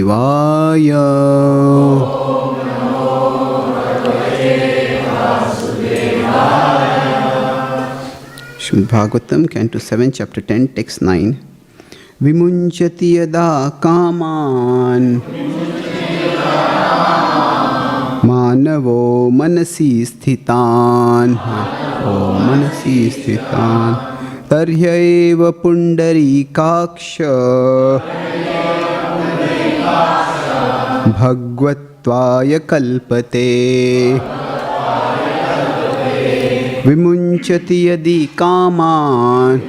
Vaya. Śrīmad Bhāgavatam, Canto 7, Chapter 10, Text 9. Vimunchati yada kaman manavo manasi sthitan taryaiva pundarikaksha bhagavatvaya kalpate. Vimunchati yadi kaman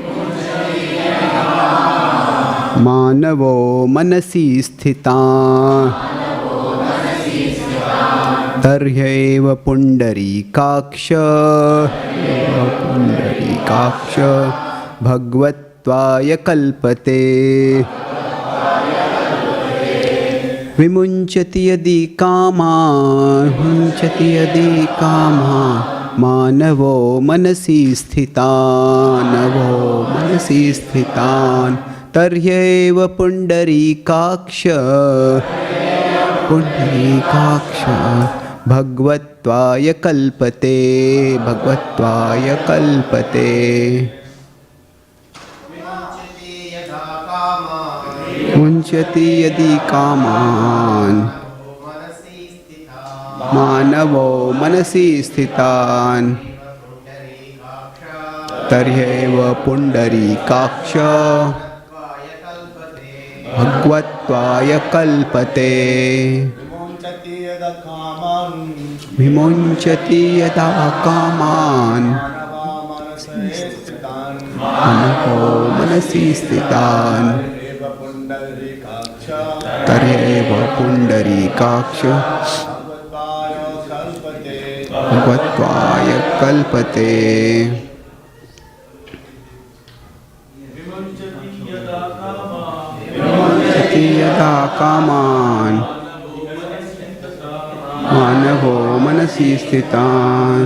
manavo manasi sthitan taryaiva pundarikaksha bhagavatvaya kalpate. Vimunchati yadi kaman manavo manasi sthitan taryaiva pundarikaksha bhagavatvaya kalpate. Munchati yadi kaman manavo manasi sthitan taryaiva pundarikaksha bhagavatvaya kalpate. Vimunchati yada kaman manavo manasi sthitan taryaiva pundarikaksha bhagavatvaya kalpate. Vimunchati yada kaman manavo manasi sthitan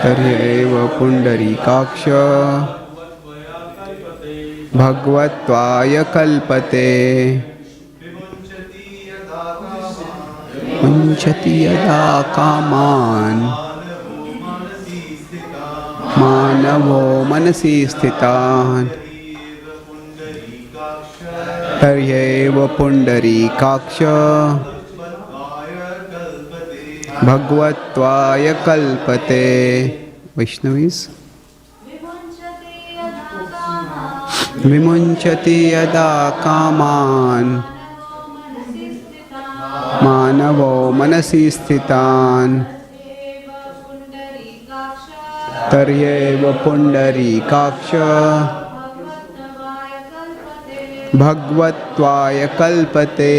taryaiva pundarikaksha bhagavatvaya kalpate. Vimunchati yada kaman manavo manasi sthitan taryaiva pundarikaksha bhagavatvaya kalpate. Vaishnavis. Vimunchati yada kaman manavo manasi sthitan taryaiva pundarikaksha bhagavatvaya kalpate.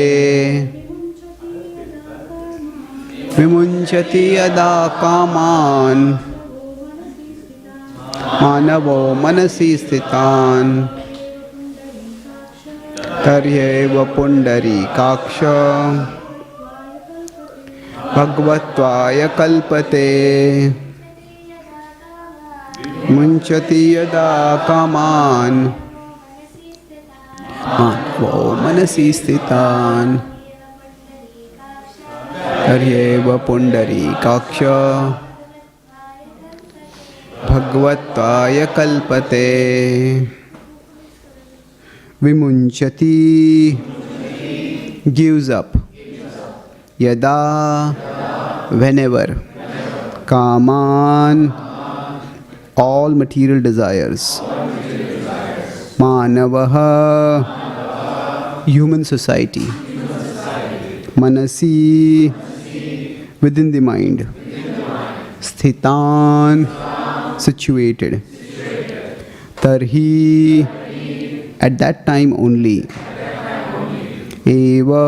Vimunchati yada kaman manavo manasi sthitan taryaiva pundarikaksha bhagavatvaya kalpate. Munchati yada kaman manavo manasi sthitan taryaiva pundarikaksha bhagavatvaya kalpate. Vimunchati gives up yada whenever kaman all material desires manavaha human society manasi within the mind sthitan situated tarhi at that time only eva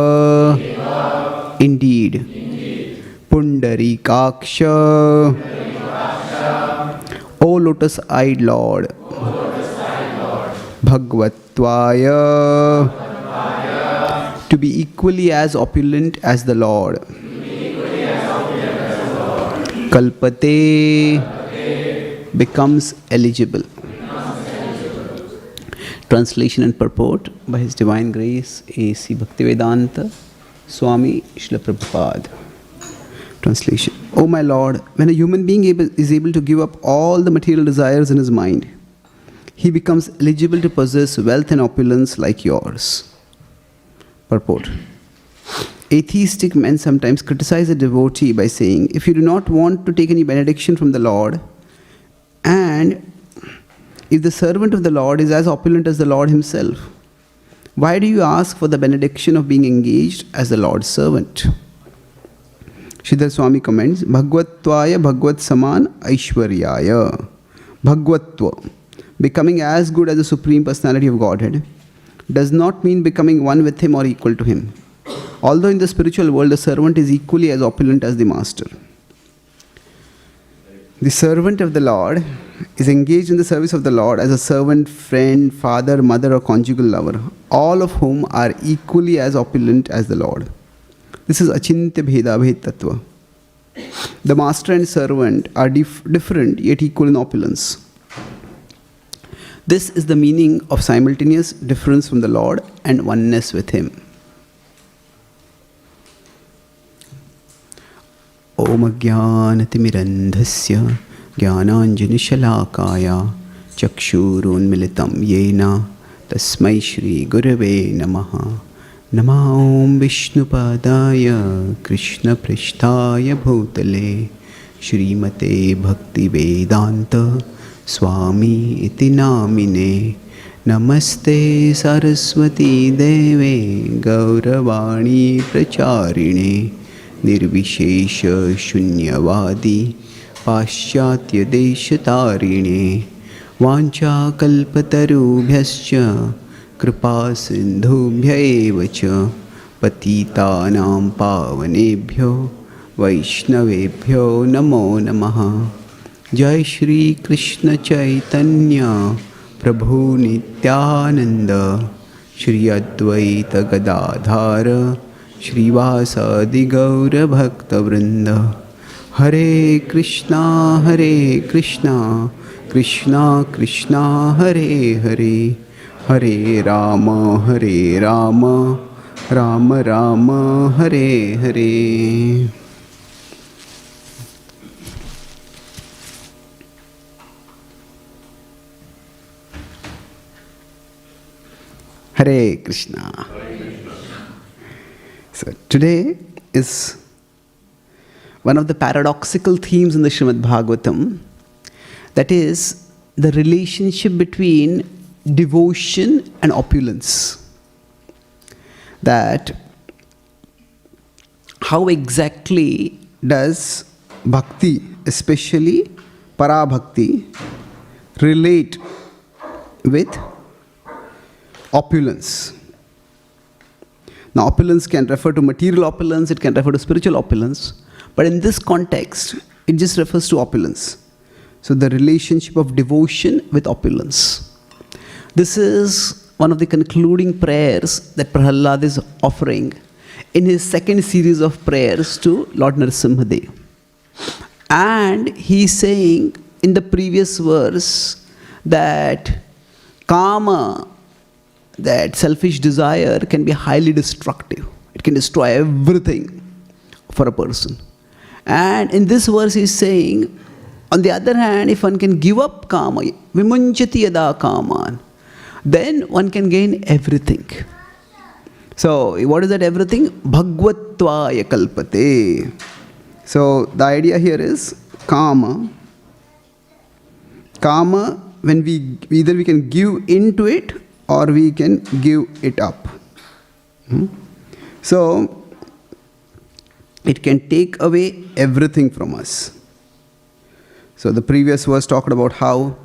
indeed pundarikaksha O lotus-eyed Lord bhagavatvaya to be equally as opulent as the Lord kalpate becomes eligible. Translation and purport by His Divine Grace A.C. Bhaktivedanta, Swami Śrīla Prabhupada. Translation. O my Lord, when a human being is able to give up all the material desires in his mind, he becomes eligible to possess wealth and opulence like yours. Purport. Atheistic men sometimes criticize a devotee by saying, if you do not want to take any benediction from the Lord, and if the servant of the Lord is as opulent as the Lord himself, why do you ask for the benediction of being engaged as the Lord's servant? Sridhar Swami comments, Bhagavatvaya Bhagavad Saman Aishwaryaya. Bhagavatva, becoming as good as the Supreme Personality of Godhead, does not mean becoming one with Him or equal to Him. Although in the spiritual world the servant is equally as opulent as the master. The servant of the Lord is engaged in the service of the Lord as a servant, friend, father, mother or conjugal lover, all of whom are equally as opulent as the Lord. This is Achintya Bheda Bhed Tattva. The master and servant are different yet equal in opulence. This is the meaning of simultaneous difference from the Lord and oneness with Him. Om Ajnanatimirandhasya Jnananjana-shalakaya Chakshurunmilitam Yena Tasmai Shri Gurave Namaha. Nama Om Vishnupadaya Krishna Prishtaya Bhutale Śrīmate Bhaktivedanta Swami iti namine. Namaste Saraswati Deve Gauravani Pracharine Nirvishesha Shunyavadi Paschatya Deshatarine Vancha Kalpatarubhyascha Kripa Sindhubhya evacha Patitanam Pavanebhyo Vaishnavebhyo Namo Namaha. Jai Shri Krishna Chaitanya Prabhu Nityananda Shri Advaita Gadadhara Shrivasadi Gaura Bhakta Vrinda. Hare Krishna Krishna Krishna Hare Hare, Hare Rama Rama Rama Hare Hare. Hare Krishna. So today is one of the paradoxical themes in the Śrīmad Bhāgavatam, that is the relationship between devotion and opulence. That how exactly does bhakti, especially para-bhakti, relate with opulence? Now, opulence can refer to material opulence, it can refer to spiritual opulence, but in this context, it just refers to opulence. So, the relationship of devotion with opulence. This is one of the concluding prayers that Prahlad is offering in his second series of prayers to Lord Narasimhadev. And he is saying in the previous verse that kama, that selfish desire, can be highly destructive. It can destroy everything for a person. And in this verse he is saying, on the other hand, if one can give up kama, vimunchati yada kaman, then one can gain everything. So, what is that everything? Bhagavatvaya kalpate. So, the idea here is kama. Kama, when either we can give into it or we can give it up. So, it can take away everything from us. So, the previous verse talked about how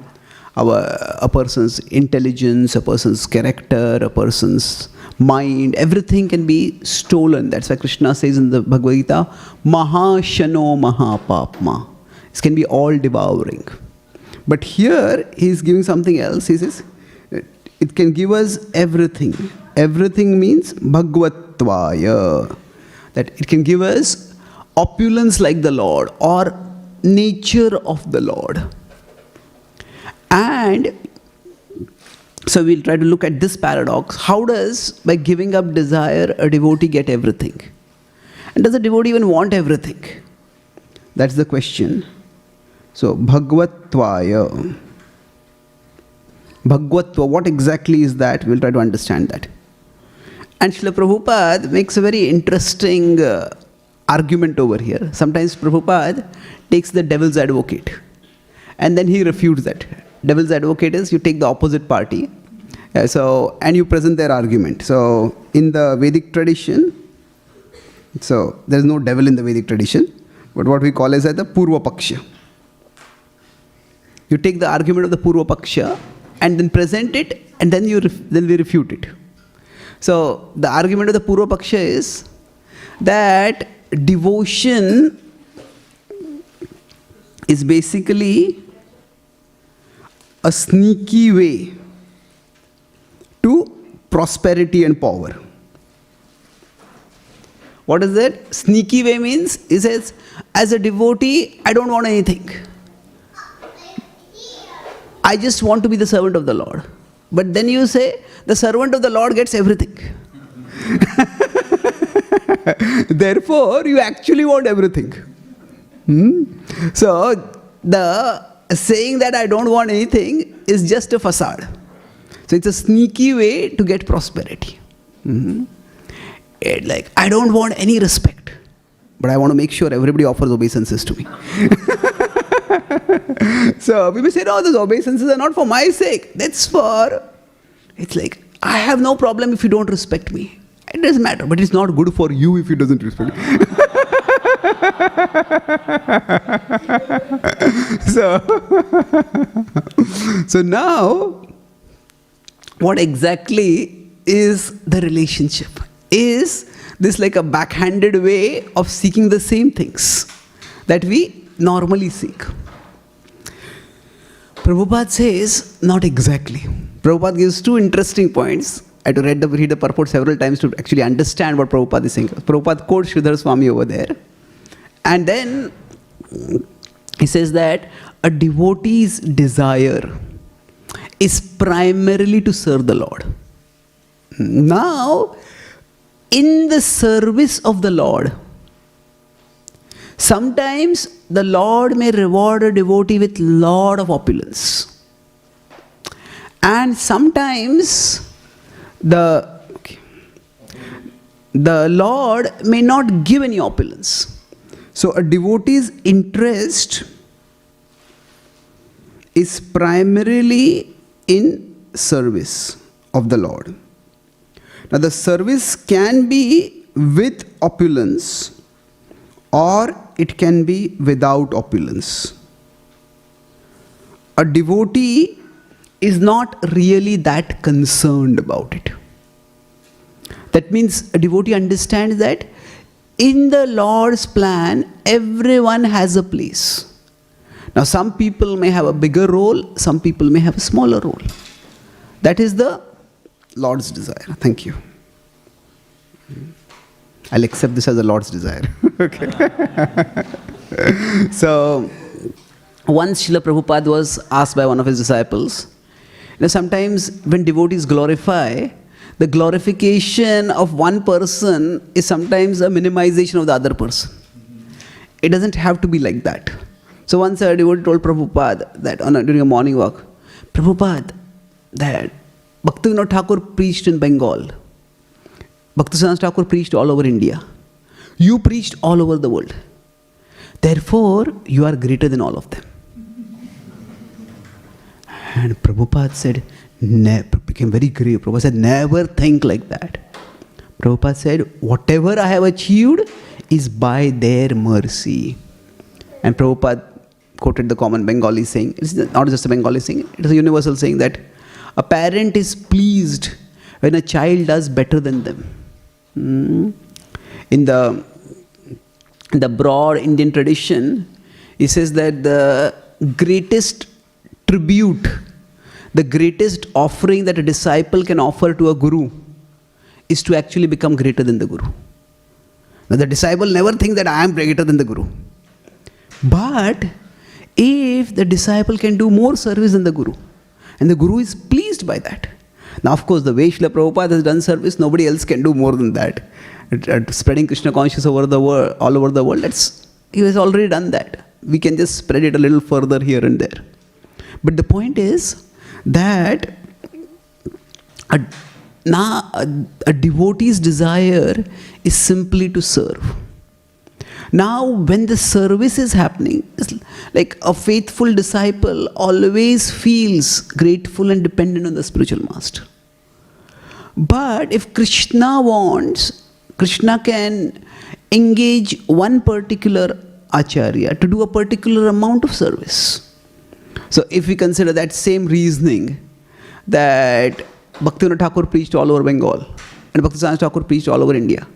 a person's intelligence, a person's character, a person's mind, everything can be stolen. That's why Krishna says in the Bhagavad Gita, Mahashano Mahapapma. This can be all devouring. But here he is giving something else. He says, it can give us everything. Everything means Bhagavatvaya. That it can give us opulence like the Lord or nature of the Lord. And So we'll try to look at this paradox. How does, by giving up desire, a devotee get everything? And does a devotee even want everything? That's the question. So, Bhagavatvaya. Bhagavatva, what exactly is that? We'll try to understand that. And Srila Prabhupada makes a very interesting argument over here. Sometimes Prabhupada takes the devil's advocate and then he refutes that. Devil's advocate is you take the opposite party and you present their argument. So in the Vedic tradition, so there is no devil in the Vedic tradition, but what we call as the Purva Paksha. You take the argument of the Purva Paksha and then present it, and then we refute it. So the argument of the Purva Paksha is that devotion is basically a sneaky way to prosperity and power. What is that? Sneaky way means, he says, as a devotee, I don't want anything. I just want to be the servant of the Lord. But then you say, the servant of the Lord gets everything. Therefore, you actually want everything. So, the saying that I don't want anything is just a facade. So, it's a sneaky way to get prosperity. Like, I don't want any respect, but I want to make sure everybody offers obeisances to me. So people say, no, those obeisances are not for my sake. It's like, I have no problem if you don't respect me. It doesn't matter, but it's not good for you if he doesn't respect me. So now, what exactly is the relationship? Is this like a backhanded way of seeking the same things that we normally seek? Prabhupada says, not exactly. Prabhupada gives two interesting points. I had to read the purport several times to actually understand what Prabhupada is saying. Prabhupada quotes Sridhar Swami over there. And then he says that a devotee's desire is primarily to serve the Lord. Now, in the service of the Lord, sometimes the Lord may reward a devotee with lot of opulence. And sometimes the Lord may not give any opulence. So a devotee's interest is primarily in service of the Lord. Now the service can be with opulence or it can be without opulence. A devotee is not really that concerned about it. That means a devotee understands that in the Lord's plan, everyone has a place. Now some people may have a bigger role, some people may have a smaller role. That is the Lord's desire. Thank you. I'll accept this as the Lord's desire. Okay. So, once Srila Prabhupada was asked by one of his disciples, sometimes when devotees glorify, the glorification of one person is sometimes a minimization of the other person. It doesn't have to be like that. So once a devotee told Prabhupada that during a morning walk, Prabhupada, that Bhaktivedanta Thakur preached in Bengal. Bhaktisiddhanta Thakur preached all over India. You preached all over the world. Therefore, you are greater than all of them. And Prabhupada said, became very grave. Prabhupada said, never think like that. Prabhupada said, whatever I have achieved is by their mercy. And Prabhupada quoted the common Bengali saying, it's not just a Bengali saying, it is a universal saying that a parent is pleased when a child does better than them. In the broad Indian tradition, it says that the greatest tribute, the greatest offering that a disciple can offer to a guru is to actually become greater than the guru. Now the disciple never thinks that I am greater than the guru. But if the disciple can do more service than the guru, And the Guru is pleased by that. Now, of course, the way Srila Prabhupada has done service, nobody else can do more than that. At spreading Krishna consciousness over the world, all over the world, he has already done that. We can just spread it a little further here and there. But the point is that a devotee's desire is simply to serve. Now, when the service is happening, it's like a faithful disciple always feels grateful and dependent on the spiritual master. But if Krishna wants, Krishna can engage one particular Acharya to do a particular amount of service. So if we consider that same reasoning, that Bhaktivinoda Thakur preached all over Bengal and Bhaktivedanta Thakur preached all over India.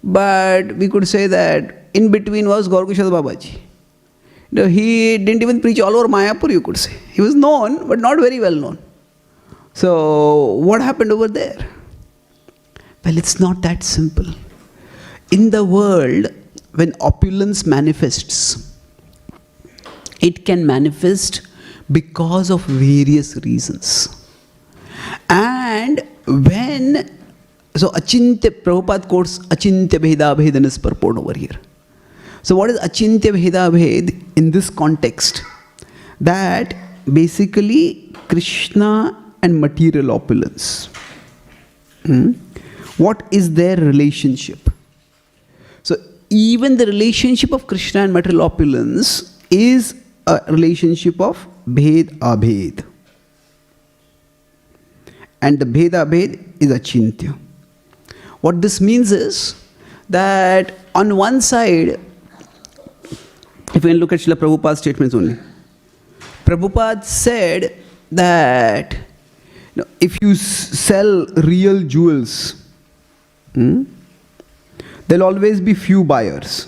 But we could say that in between was Gaur Kishore Babaji. He didn't even preach all over Mayapur, you could say. He was known, but not very well known. So what happened over there? Well, it's not that simple. In the world, when opulence manifests, it can manifest because of various reasons. And when, so Achintya, Prabhupada quotes Achintya Bheda Bhed in his purport over here. So what is Achintya Bheda Bhed in this context? That basically Krishna and material opulence. What is their relationship? So even the relationship of Krishna and material opulence is a relationship of Bhed Abhed. And the Bhed Abhed is Achintya. What this means is that on one side, if we look at Srila Prabhupada's statements only, Prabhupada said that if you sell real jewels, there'll always be few buyers.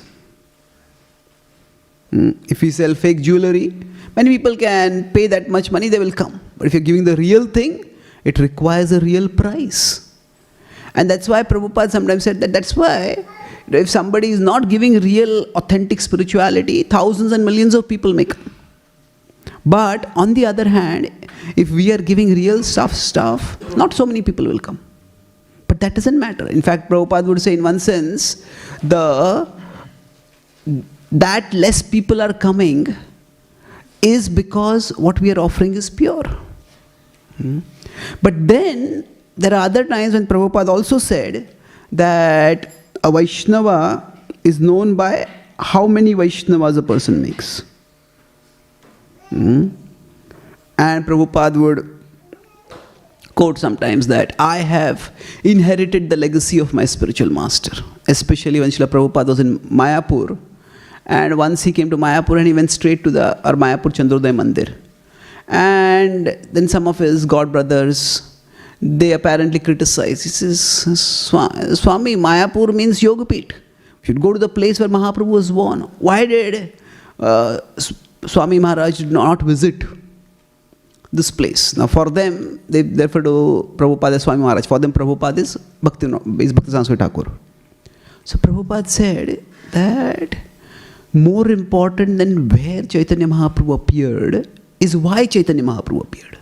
If you sell fake jewelry, many people can pay that much money, they will come. But if you're giving the real thing, it requires a real price. And that's why Prabhupada sometimes said that that's why if somebody is not giving real, authentic spirituality, thousands and millions of people may come. But on the other hand, if we are giving real stuff, not so many people will come. But that doesn't matter. In fact, Prabhupada would say in one sense, that less people are coming is because what we are offering is pure. But then, there are other times when Prabhupada also said that a Vaishnava is known by how many Vaishnavas a person makes. And Prabhupada would quote sometimes that I have inherited the legacy of my spiritual master. Especially when Srila Prabhupada was in Mayapur. And once he came to Mayapur and he went straight to our Mayapur Chandrodaya Mandir. And then some of his god brothers, they apparently criticized. He says, Swami, Mayapur means Yogapit. You should go to the place where Mahaprabhu was born. Why did Swami Maharaj not visit this place? Now for them, they refer to Prabhupada as Swami Maharaj. For them, Prabhupada is Bhaktivedanta Thakur. So Prabhupada said that more important than where Chaitanya Mahaprabhu appeared is why Chaitanya Mahaprabhu appeared.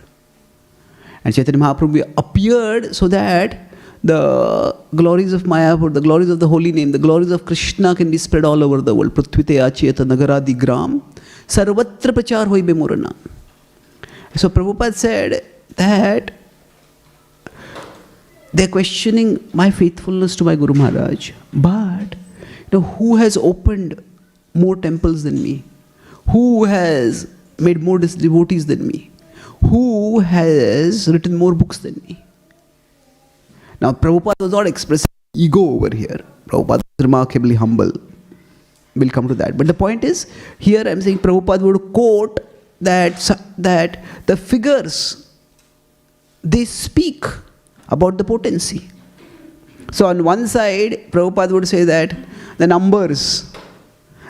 And Chaitanya Mahaprabhu appeared so that the glories of Mayapur, the glories of the holy name, the glories of Krishna can be spread all over the world. Prithvite acheta nagaradi gram sarvatra prachar hoi bemurana. So Prabhupada said that they're questioning my faithfulness to my Guru Maharaj. But who has opened more temples than me? Who has made more devotees than me? Who has written more books than me? Now, Prabhupada was not expressing ego over here. Prabhupada was remarkably humble. We'll come to that. But the point is, here I'm saying Prabhupada would quote that the figures, they speak about the potency. So on one side, Prabhupada would say that the numbers,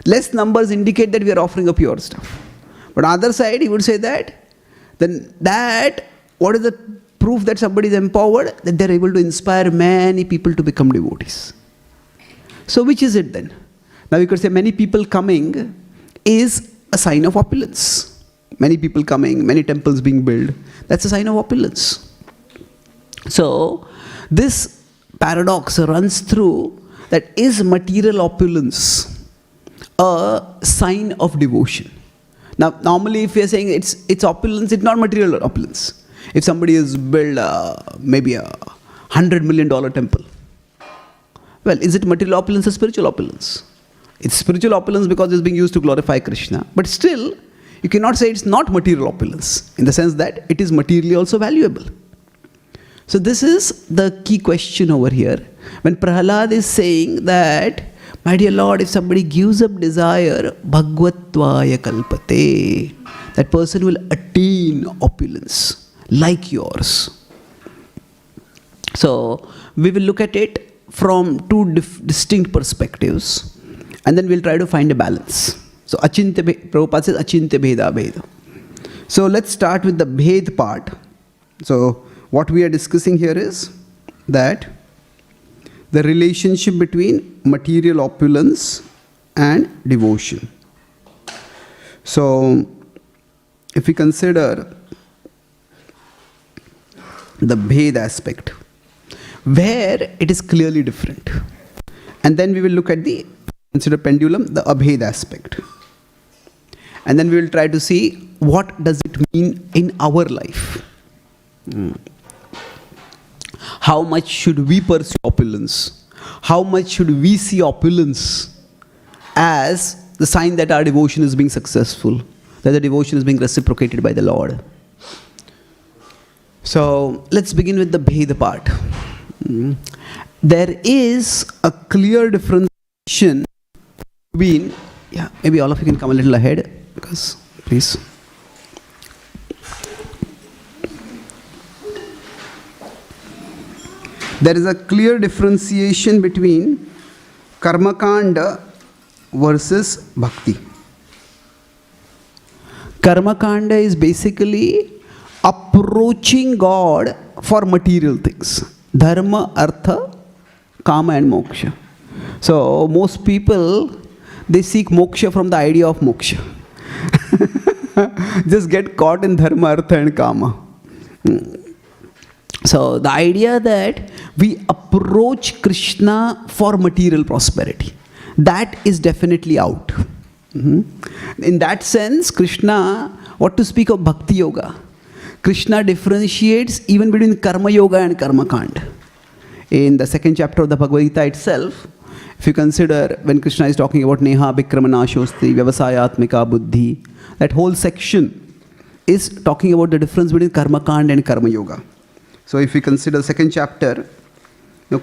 less numbers indicate that we are offering a pure stuff. But on the other side, he would say that, what is the proof that somebody is empowered? That they are able to inspire many people to become devotees. So which is it then? Now we could say many people coming is a sign of opulence. many people coming, many temples being built, that's a sign of opulence. So, this paradox runs through that is material opulence a sign of devotion? Now, normally if we are saying it's opulence, it's not material opulence. If somebody has built maybe a $100 million temple, well, is it material opulence or spiritual opulence? It's spiritual opulence because it's being used to glorify Krishna. But still, you cannot say it's not material opulence, in the sense that it is materially also valuable. So this is the key question over here. When Prahlad is saying that, my dear Lord, if somebody gives up desire, bhagavatvaya kalpate, that person will attain opulence like yours. So we will look at it from two distinct perspectives, and then we'll try to find a balance. So Prabhupada says achintya bheda bheda. So let's start with the bhed part. So what we are discussing here is that the relationship between material opulence and devotion. So if we consider the bhed aspect, where it is clearly different, and then we will look at consider pendulum, the abhed aspect, and then we will try to see what does it mean in our life. How much should we pursue opulence? How much should we see opulence as the sign that our devotion is being successful, that the devotion is being reciprocated by the Lord? So let's begin with the bhed part. There is a clear differentiation between, maybe all of you can come a little ahead, because, please. There is a clear differentiation between karmakanda versus bhakti. Karmakanda is basically approaching God for material things. Dharma, artha, kama and moksha. So most people, they seek moksha from the idea of moksha. Just get caught in dharma, artha and kama. So the idea that we approach Krishna for material prosperity, that is definitely out. In that sense, Krishna, what to speak of bhakti yoga? Krishna differentiates even between karma yoga and karma kanda. In the second chapter of the Bhagavad Gita itself, if you consider when Krishna is talking about neha bhikramanashosti vyavasayatmika buddhi, that whole section is talking about the difference between karma kanda and karma yoga. So if we consider the second chapter,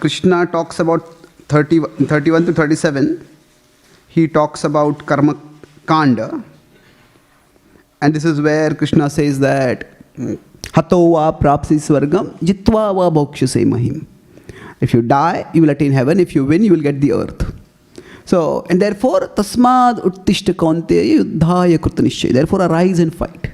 Krishna talks about 31 to 37, he talks about karma kanda, and this is where Krishna says that hato va prapsi swargam jitva va bhokshase mahim. If you die, you will attain heaven. If you win, you will get the earth. So, and therefore, tasmad uttishta kaunteya yuddhaya krutanischaya. Therefore, arise and fight.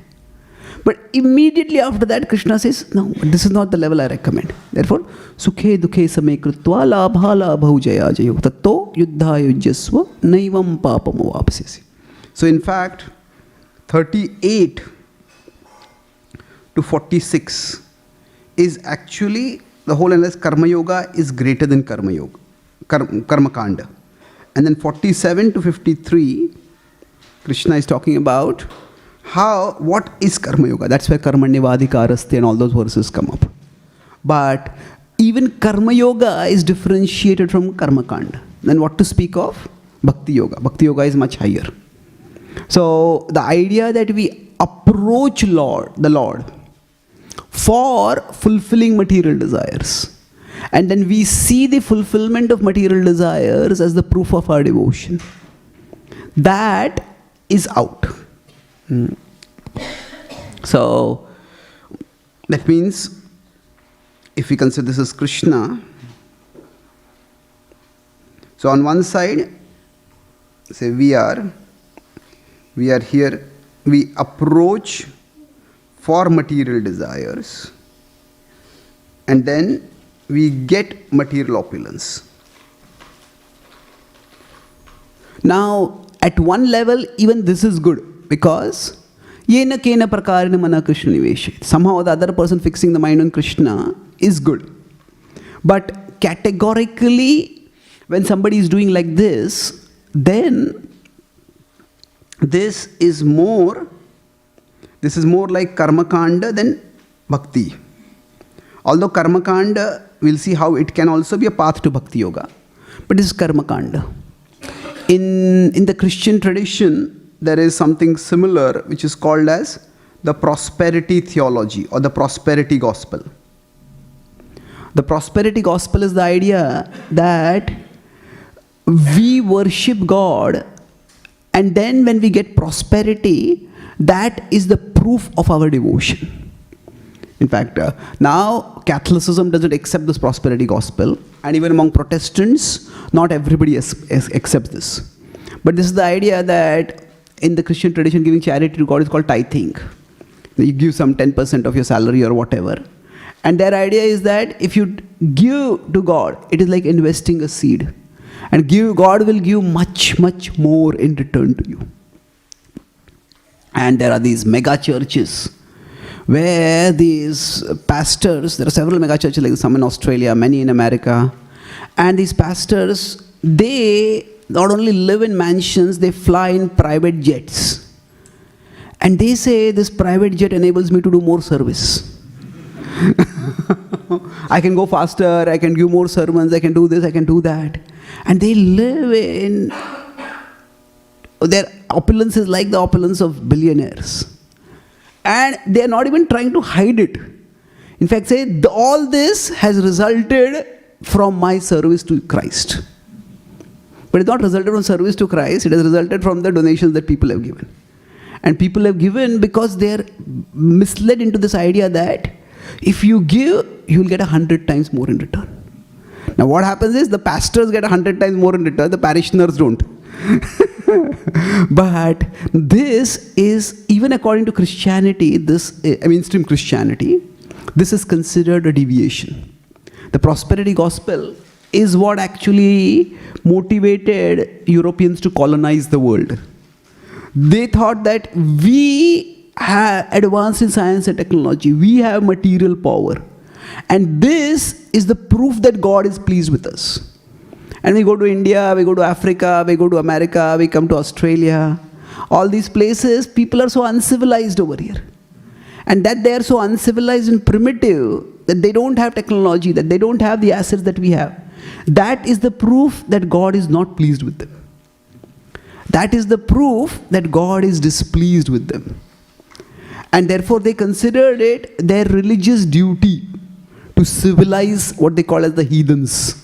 But immediately after that, Krishna says, no, this is not the level I recommend. Therefore, sukhe dukhe same krutva labha labhau jaya jayo tatto yuddhaya yujyasva naivam papamo vapsesi. So, in fact, 38 to 46 is actually the whole analysis. Karma yoga is greater than karma yoga, karma kanda. And then 47 to 53, Krishna is talking about what is karma yoga. That's where karmanyavadhikarasti and all those verses come up. But even karma yoga is differentiated from karma kanda. Then what to speak of? Bhakti yoga. Bhakti yoga is much higher. So the idea that we approach the Lord for fulfilling material desires, and then we see the fulfillment of material desires as the proof of our devotion, that is out. So that means if we consider this as Krishna, so on one side, say we are here, we approach for material desires, and then we get material opulence. Now, at one level, even this is good, because Yena kena prakarena mana Krishna niveshet. Somehow the other person fixing the mind on Krishna is good. But categorically, when somebody is doing like this, then this is more like karma kanda than bhakti. Although karma kanda, we'll see how it can also be a path to bhakti yoga. But this is karma kanda. In the Christian tradition, there is something similar which is called as the prosperity theology or the prosperity gospel. The prosperity gospel is the idea that we worship God, and then when we get prosperity, that is the proof of our devotion. In fact, now Catholicism doesn't accept this prosperity gospel, and even among Protestants, not everybody accepts this. But this is the idea that in the Christian tradition, giving charity to God is called tithing. You give some 10% of your salary or whatever. And their idea is that if you give to God, it is like investing a seed. And God will give much, much more in return to you. And there are these mega churches where these pastors, there are several mega churches like some in Australia, many in America. And these pastors, they not only live in mansions, they fly in private jets. And they say, this private jet enables me to do more service. I can go faster, I can give more sermons, I can do this, I can do that. And they live in, their opulence is like the opulence of billionaires. And they are not even trying to hide it. In fact, say, all this has resulted from my service to Christ. But it's not resulted from service to Christ, it has resulted from the donations that people have given. And people have given because they are misled into this idea that if you give, you will get 100 times more in return. Now what happens is the pastors get 100 times more in return, the parishioners don't. But this is, even according to Christianity, mainstream Christianity, this is considered a deviation. The prosperity gospel is what actually motivated Europeans to colonize the world. They thought that we have advanced in science and technology, we have material power, and this is the proof that God is pleased with us. And we go to India, we go to Africa, we go to America, we come to Australia. All these places, people are so uncivilized over here. And that they are so uncivilized and primitive, that they don't have technology, that they don't have the assets that we have. That is the proof that God is not pleased with them. That is the proof that God is displeased with them. And therefore they considered it their religious duty to civilize what they call as the heathens.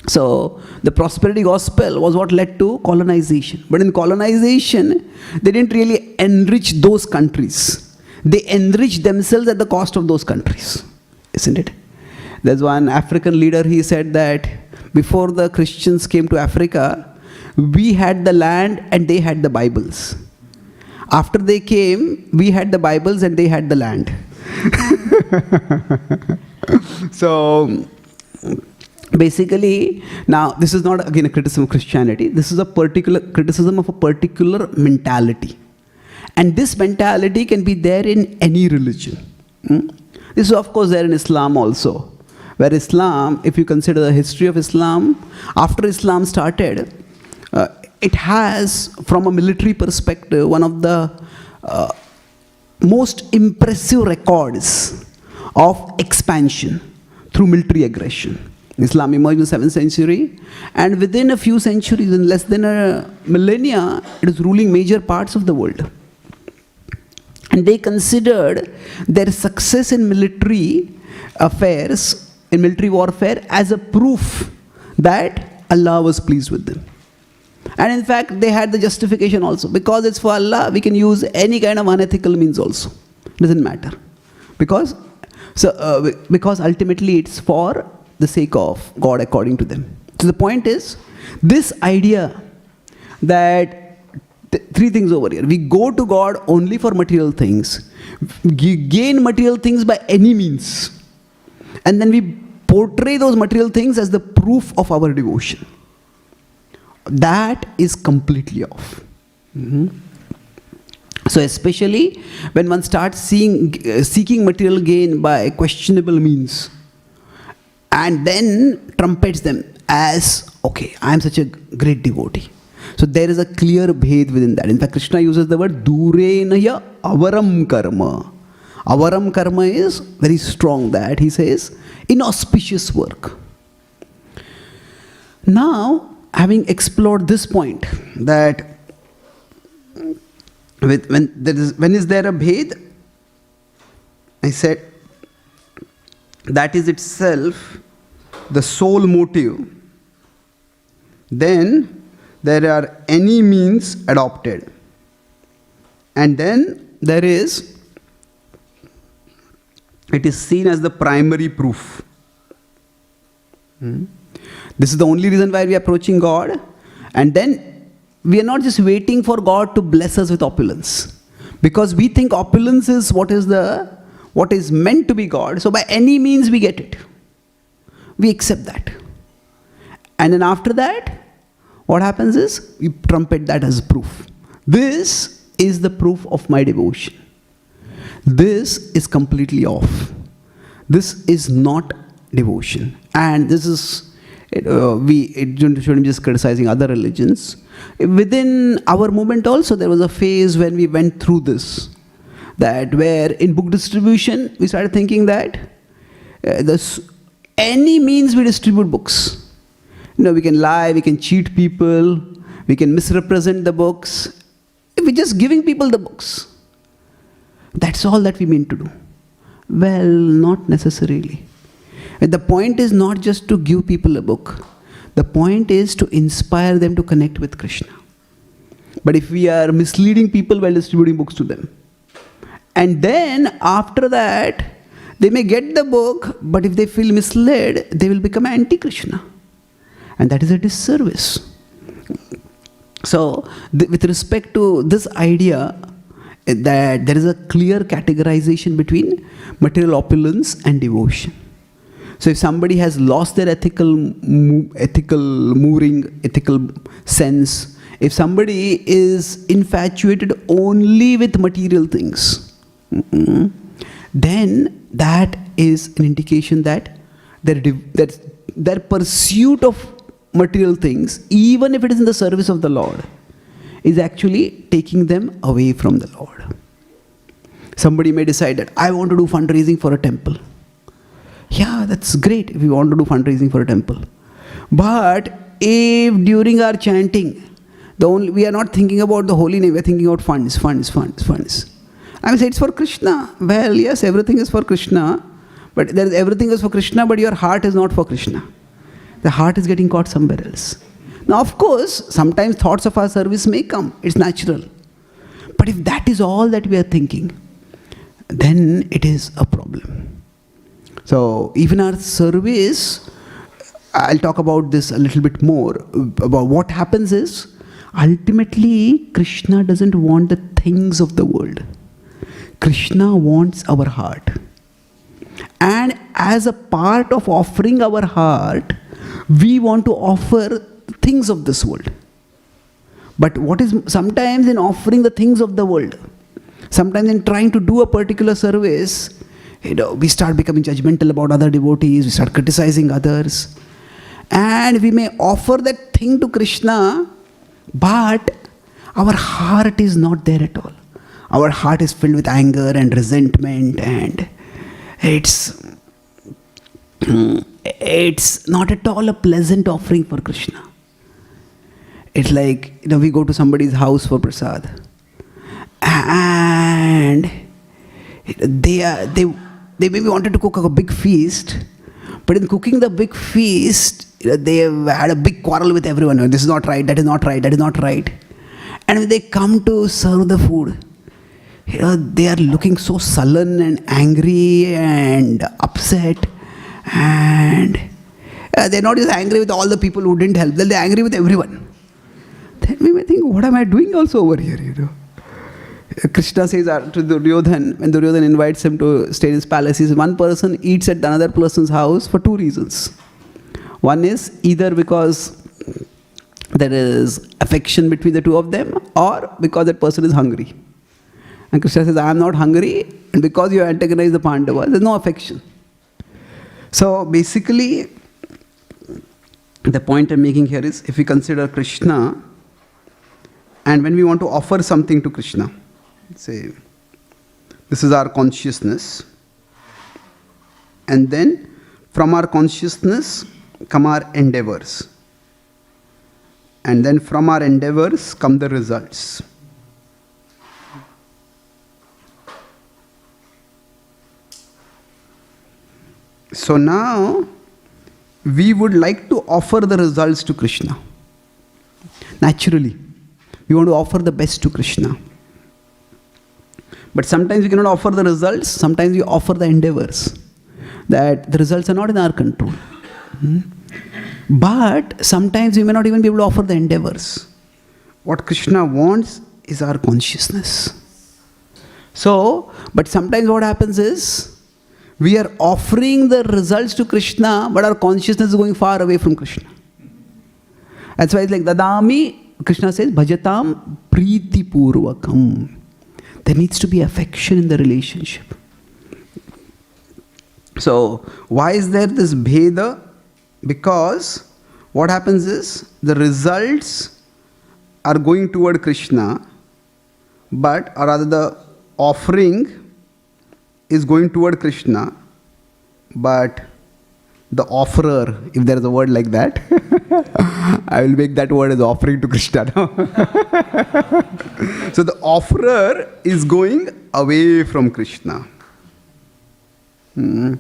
So the prosperity gospel was what led to colonization. But in colonization, they didn't really enrich those countries. They enriched themselves at the cost of those countries. Isn't it? There's one African leader, he said that before the Christians came to Africa, we had the land and they had the Bibles. After they came, we had the Bibles and they had the land. So basically, now this is not again a criticism of Christianity. This is a particular criticism of a particular mentality. And this mentality can be there in any religion. This is of course there in Islam also. Where Islam, if you consider the history of Islam, after Islam started, it has, from a military perspective, one of the most impressive records of expansion through military aggression. Islam emerged in the 7th century, and within a few centuries, in less than a millennia, it is ruling major parts of the world. And they considered their success in military affairs, in military warfare, as a proof that Allah was pleased with them. And in fact, they had the justification also. Because it's for Allah, we can use any kind of unethical means also. Doesn't matter. Because ultimately it's for the sake of God according to them. So the point is, this idea that three things over here. We go to God only for material things. We gain material things by any means. And then we portray those material things as the proof of our devotion. That is completely off. So especially when one starts seeking material gain by questionable means, and then trumpets them as, okay, I am such a great devotee. So there is a clear bhed within that. In fact, Krishna uses the word durenaya avaram karma. Avaram karma is very strong, that he says inauspicious work. Now, having explored this point, that when is there a bhed? I said that is itself the sole motive. Then there are any means adopted. And then there is, it is seen as the primary proof. This is the only reason why we are approaching God. And then we are not just waiting for God to bless us with opulence, because we think opulence is what is meant to be God. So by any means we get it. We accept that. And then after that, what happens is we trumpet that as proof. This is the proof of my devotion. This is completely off. This is not devotion. And this is, we shouldn't just criticizing other religions. Within our movement also, there was a phase when we went through this, that where in book distribution, we started thinking that any means we distribute books. We can lie, we can cheat people, we can misrepresent the books. We're just giving people the books. That's all that we mean to do. Well, not necessarily. The point is not just to give people a book. The point is to inspire them to connect with Krishna. But if we are misleading people while distributing books to them, and then after that, they may get the book, but if they feel misled, they will become anti-Krishna. And that is a disservice. So, with respect to this idea, that there is a clear categorization between material opulence and devotion. So if somebody has lost their ethical mooring, ethical sense, if somebody is infatuated only with material things, then that is an indication that their pursuit of material things, even if it is in the service of the Lord, is actually taking them away from the Lord. Somebody may decide that I want to do fundraising for a temple. Yeah, that's great if you want to do fundraising for a temple. But if during our chanting, we are not thinking about the holy name, we are thinking about funds. I will say it's for Krishna. Well, yes, everything is for Krishna, but everything is for Krishna, but your heart is not for Krishna. The heart is getting caught somewhere else. Now, of course, sometimes thoughts of our service may come. It's natural. But if that is all that we are thinking, then it is a problem. So, even our service, I'll talk about this a little bit more. About what happens is, ultimately, Krishna doesn't want the things of the world. Krishna wants our heart. And as a part of offering our heart, we want to offer things of this world. But what is sometimes in offering the things of the world, sometimes in trying to do a particular service, we start becoming judgmental about other devotees, we start criticizing others. And we may offer that thing to Krishna, but our heart is not there at all. Our heart is filled with anger and resentment, and it's not at all a pleasant offering for Krishna. It's like, we go to somebody's house for prasad, and they maybe wanted to cook a big feast, but in cooking the big feast, they had a big quarrel with everyone. This is not right, that is not right, that is not right. And when they come to serve the food, they are looking so sullen and angry and upset, and they're not just angry with all the people who didn't help them, they're angry with everyone. Then we may think, what am I doing also over here, Krishna says to Duryodhan, when Duryodhan invites him to stay in his palace, he says, one person eats at another person's house for two reasons. One is either because there is affection between the two of them, or because that person is hungry. And Krishna says, I am not hungry, and because you antagonize the Pandavas, there's no affection. So basically, the point I'm making here is, if we consider Krishna, and when we want to offer something to Krishna, say, this is our consciousness, and then from our consciousness come our endeavors, and then from our endeavors come the results. So now, we would like to offer the results to Krishna. Naturally, we want to offer the best to Krishna. But sometimes we cannot offer the results, sometimes we offer the endeavors. That the results are not in our control. But sometimes we may not even be able to offer the endeavors. What Krishna wants is our consciousness. So, but sometimes what happens is, we are offering the results to Krishna, but our consciousness is going far away from Krishna. That's why it's like Dadami, Krishna says, Bhajatam Priti Purvakam. There needs to be affection in the relationship. So, why is there this Bheda? Because what happens is, the results are going toward Krishna, but, or rather the offering is going toward Krishna, but the offerer, if there is a word like that, I will make that word as offering to Krishna now. So the offerer is going away from Krishna. Now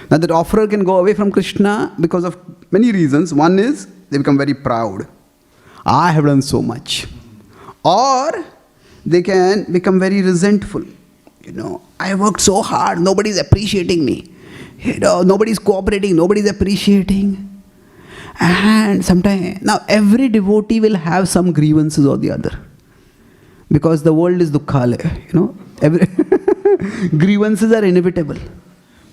that offerer can go away from Krishna because of many reasons. One is, they become very proud. I have done so much. Or they can become very resentful. I worked so hard, nobody's appreciating me. Nobody's cooperating, nobody's appreciating. And sometimes, now every devotee will have some grievances or the other. Because the world is dukkhalaya, grievances are inevitable.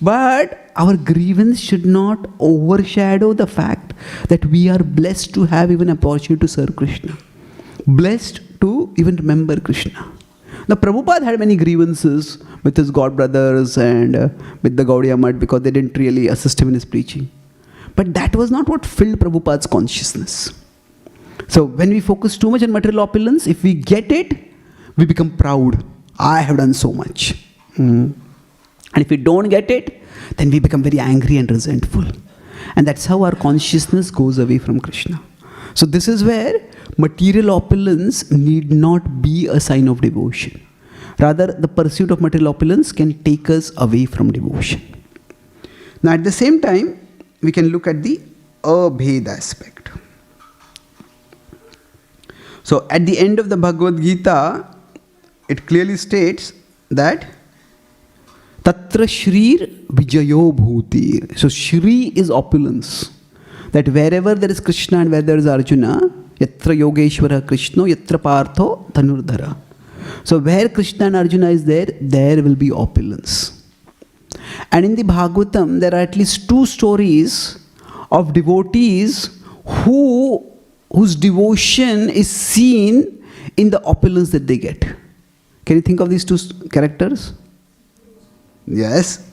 But our grievance should not overshadow the fact that we are blessed to have even an opportunity to serve Krishna. Blessed to even remember Krishna. Now, Prabhupada had many grievances with his god brothers and with the Gaudiya Math because they didn't really assist him in his preaching. But that was not what filled Prabhupada's consciousness. So, when we focus too much on material opulence, if we get it, we become proud. I have done so much. And if we don't get it, then we become very angry and resentful. And that's how our consciousness goes away from Krishna. So this is where material opulence need not be a sign of devotion. Rather, the pursuit of material opulence can take us away from devotion. Now at the same time, we can look at the abhed aspect. So at the end of the Bhagavad Gita, it clearly states that Tatra Shrir Vijayo Bhutir. So Shri is opulence. That wherever there is Krishna and where there is Arjuna, Yatra Yogeshwara Krishna, Yatra Partho Dhanurdhara. So where Krishna and Arjuna is there, there will be opulence. And in the Bhagavatam, there are at least 2 stories of devotees whose devotion is seen in the opulence that they get. Can you think of these 2 characters? Yes.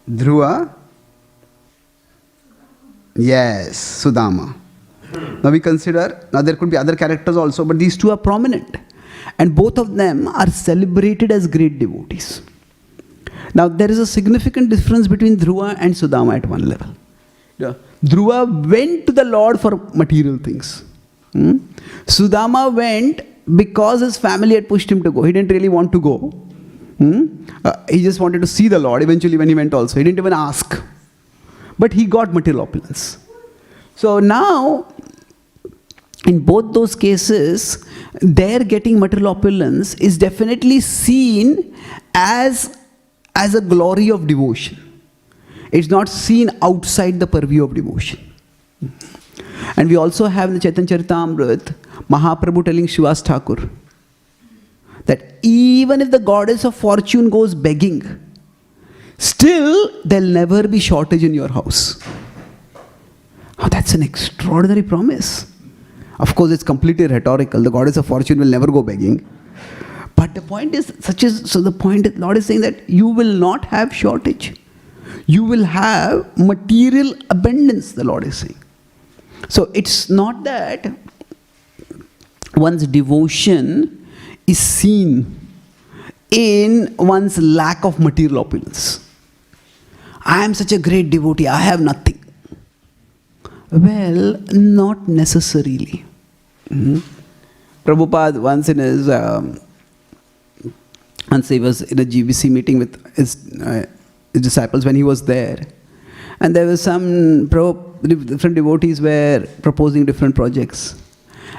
Dhruva. Yes. Sudama. Now we consider, now there could be other characters also, but these 2 are prominent. And both of them are celebrated as great devotees. Now there is a significant difference between Dhruva and Sudama at one level. Yeah. Dhruva went to the Lord for material things. Sudama went because his family had pushed him to go. He didn't really want to go. He just wanted to see the Lord eventually when he went also. He didn't even ask. But he got material opulence. So now, in both those cases, their getting material opulence is definitely seen as a glory of devotion. It's not seen outside the purview of devotion. And we also have in the Chaitanya Charitamrita, Mahaprabhu telling Srivas Thakur that even if the goddess of fortune goes begging, still there'll never be shortage in your house. Oh, that's an extraordinary promise. Of course, it's completely rhetorical. The goddess of fortune will never go begging. But the point is, Lord is saying that you will not have shortage. You will have material abundance, the Lord is saying. So it's not that one's devotion is seen in one's lack of material opulence. I am such a great devotee, I have nothing. Well, not necessarily. Prabhupada once he was in a GBC meeting with his disciples when he was there. And there were some different devotees were proposing different projects.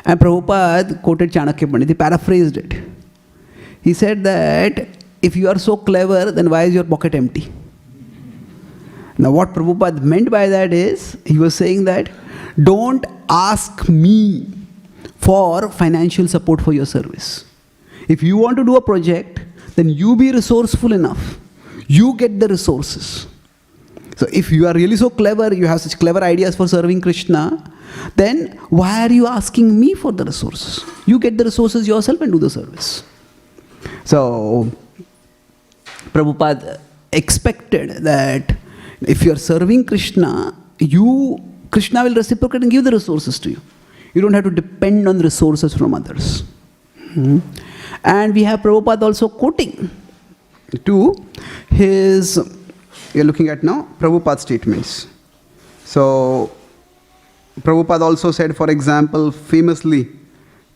And Prabhupada quoted Chanakya Pandit, he paraphrased it. He said that if you are so clever, then why is your pocket empty? Now what Prabhupada meant by that is, he was saying that don't ask me for financial support for your service. If you want to do a project, then you be resourceful enough. You get the resources. So if you are really so clever, you have such clever ideas for serving Krishna, then why are you asking me for the resources? You get the resources yourself and do the service. So Prabhupada expected that if you are serving Krishna, Krishna will reciprocate and give the resources to you. You don't have to depend on resources from others. And we have Prabhupada also quoting to his, we are looking at now, Prabhupada statements. So Prabhupada also said, for example, famously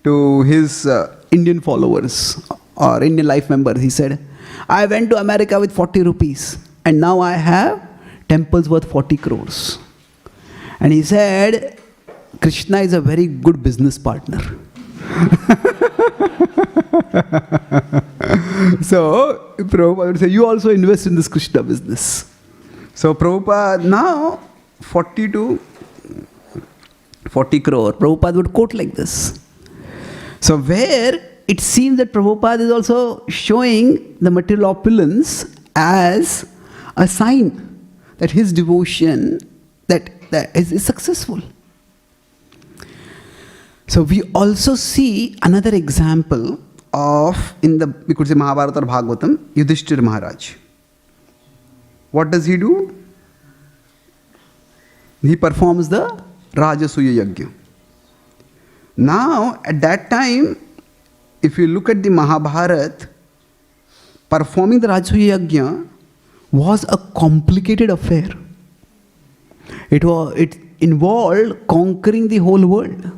to his Indian followers or Indian life members, he said, I went to America with 40 rupees and now I have temples worth 40 crores. And he said, Krishna is a very good business partner. So Prabhupada would say, you also invest in this Krishna business. So Prabhupada now 40 crore, Prabhupada would quote like this. So where it seems that Prabhupada is also showing the material opulence as a sign that his devotion that is successful. So we also see another example of, we could say Mahabharata or Bhagavatam, Yudhishthira Maharaj. What does he do? He performs the Rajasuya Yajna. Now, at that time, if you look at the Mahabharata, performing the Rajasuya Yajna was a complicated affair. It involved conquering the whole world.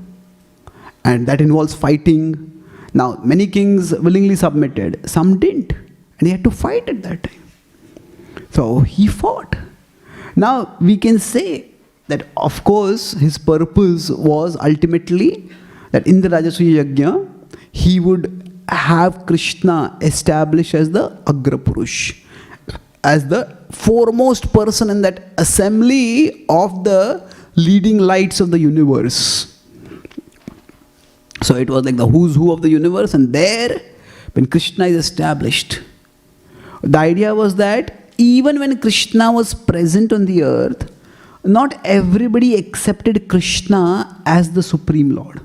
And that involves fighting. Now, many kings willingly submitted. Some didn't. And he had to fight at that time. So, he fought. Now, we can say that, of course, his purpose was ultimately that in the Rajasuya Yajna, he would have Krishna established as the Agra Purush, as the foremost person in that assembly of the leading lights of the universe. So it was like the who's who of the universe, and there, when Krishna is established, the idea was that even when Krishna was present on the earth, not everybody accepted Krishna as the Supreme Lord.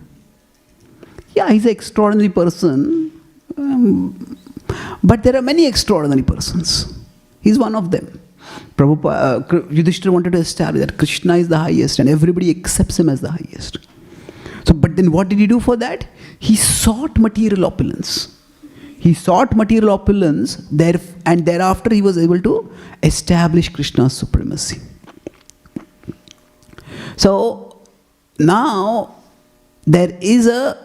Yeah, he's an extraordinary person, but there are many extraordinary persons. He's one of them. Prabhupada, Yudhishthira wanted to establish that Krishna is the highest and everybody accepts him as the highest. So, but then what did he do for that? He sought material opulence. He sought material opulence there, and thereafter he was able to establish Krishna's supremacy. So, now there is a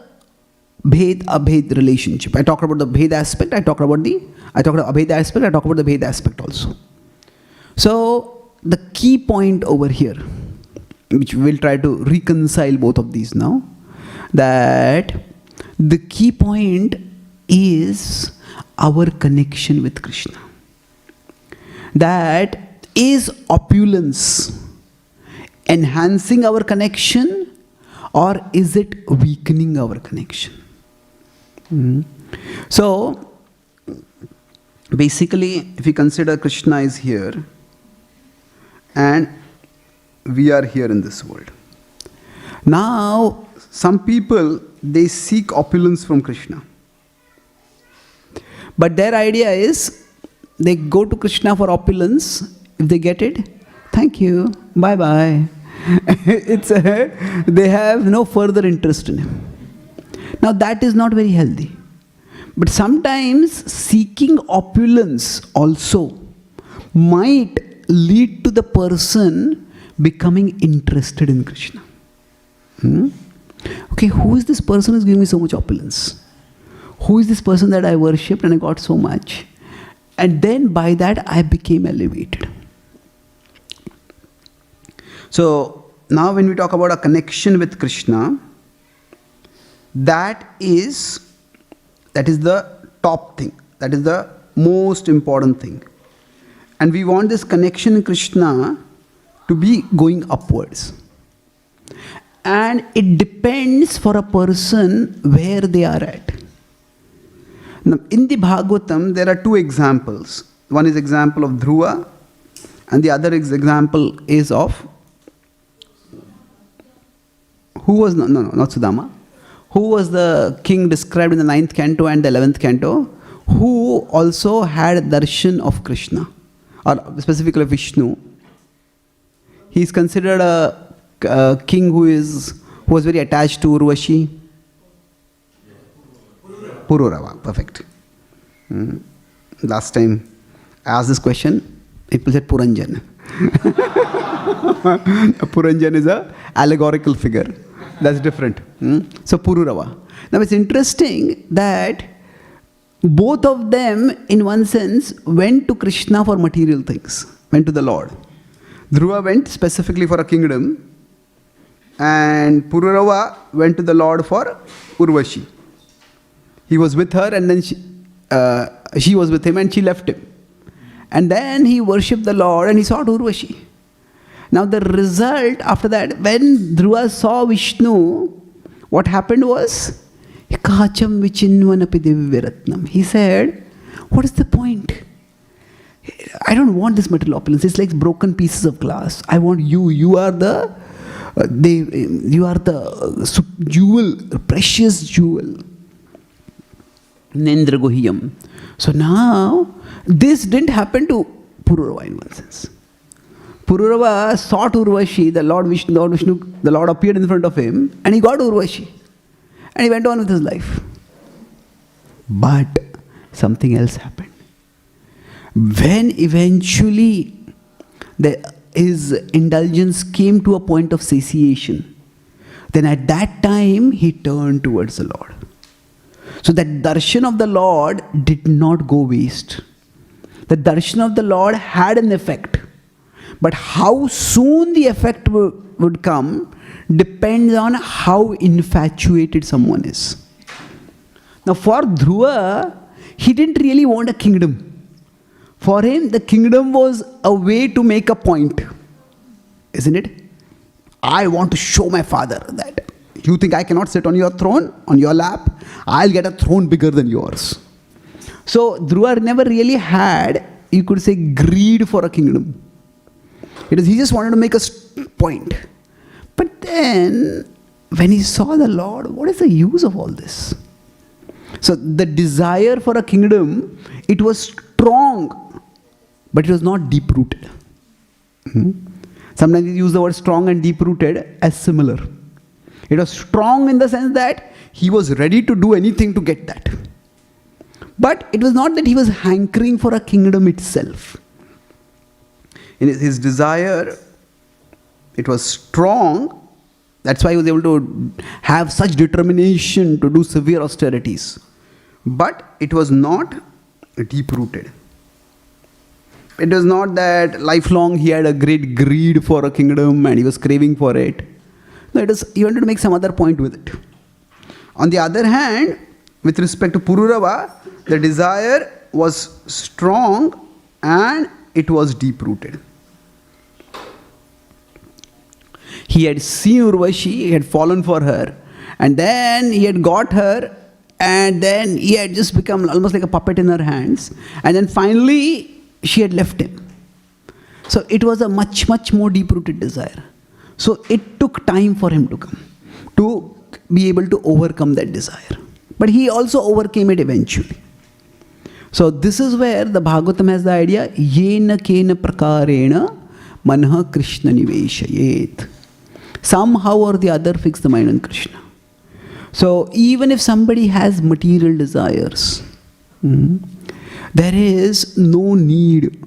Bhed relationship. I talked about the Bhed aspect, I talked about the Abhed aspect, I talked about the Bhed aspect also. So, the key point over here, which we will try to reconcile both of these now, that the key point is our connection with Krishna. That is opulence enhancing our connection, or is it weakening our connection? So, basically, if you consider Krishna is here, and we are here in this world. Now, some people, they seek opulence from Krishna. But their idea is, they go to Krishna for opulence. If they get it, thank you, bye-bye. They have no further interest in him. Now that is not very healthy. But sometimes seeking opulence also might lead to the person becoming interested in Krishna. Okay, who is this person who is giving me so much opulence? Who is this person that I worshipped and I got so much? And then by that I became elevated. So now when we talk about a connection with Krishna, that is the top thing. That is the most important thing. And we want this connection in Krishna to be going upwards. And it depends for a person where they are at. Now, in the Bhagavatam, there are two examples. One is example of Dhruva, and the other example is of not Sudama. Who was the king described in the 9th canto and the 11th canto, who also had darshan of Krishna, or specifically Vishnu. He is considered a king who was very attached to Urvashi. Pururava, perfect. Last time I asked this question, people said Puranjan. Puranjan is an allegorical figure. That's different. So Pururava. Now it's interesting that both of them, in one sense, went to Krishna for material things, went to the Lord. Dhruva went specifically for a kingdom, and Pururava went to the Lord for Urvashi. He was with her, and then she was with him, and she left him. And then he worshipped the Lord, and he sought Urvashi. Now the result after that, when Dhruva saw Vishnu, what happened was, Ekacham vichinvanapi divyaratnam. He said, what is the point? I don't want this material opulence. It's like broken pieces of glass. I want you. You are the jewel, precious jewel. Nendra Gohiyam. So now, this didn't happen to Pururava in one sense. Pururava sought Urvashi, the Lord Vishnu, the Lord appeared in front of him, and he got Urvashi. And he went on with his life. But something else happened. When eventually his indulgence came to a point of satiation, then at that time he turned towards the Lord. So that darshan of the Lord did not go waste. The darshan of the Lord had an effect. But how soon the effect would come depends on how infatuated someone is. Now for Dhruva, he didn't really want a kingdom. For him, the kingdom was a way to make a point. Isn't it? I want to show my father that you think I cannot sit on your throne, on your lap? I'll get a throne bigger than yours. So Dhruva never really had, you could say, greed for a kingdom. He just wanted to make a point. But then, when he saw the Lord, what is the use of all this? So the desire for a kingdom, it was strong, but it was not deep-rooted. Sometimes we use the word strong and deep-rooted as similar. It was strong in the sense that he was ready to do anything to get that. But it was not that he was hankering for a kingdom itself. In his desire, it was strong. That's why he was able to have such determination to do severe austerities. But it was not deep-rooted. It was not that lifelong he had a great greed for a kingdom and he was craving for it. No, he wanted to make some other point with it. On the other hand, with respect to Pururava, the desire was strong and it was deep-rooted. He had seen Urvashi, he had fallen for her, and then he had got her, and then he had just become almost like a puppet in her hands, and then finally she had left him. So it was a much, much more deep-rooted desire. So it took time for him to come, to be able to overcome that desire. But he also overcame it eventually. So this is where the Bhagavatam has the idea, yena kena prakarena manha Krishna niveshayet. Somehow or the other fix the mind on Krishna. So even if somebody has material desires, there is no need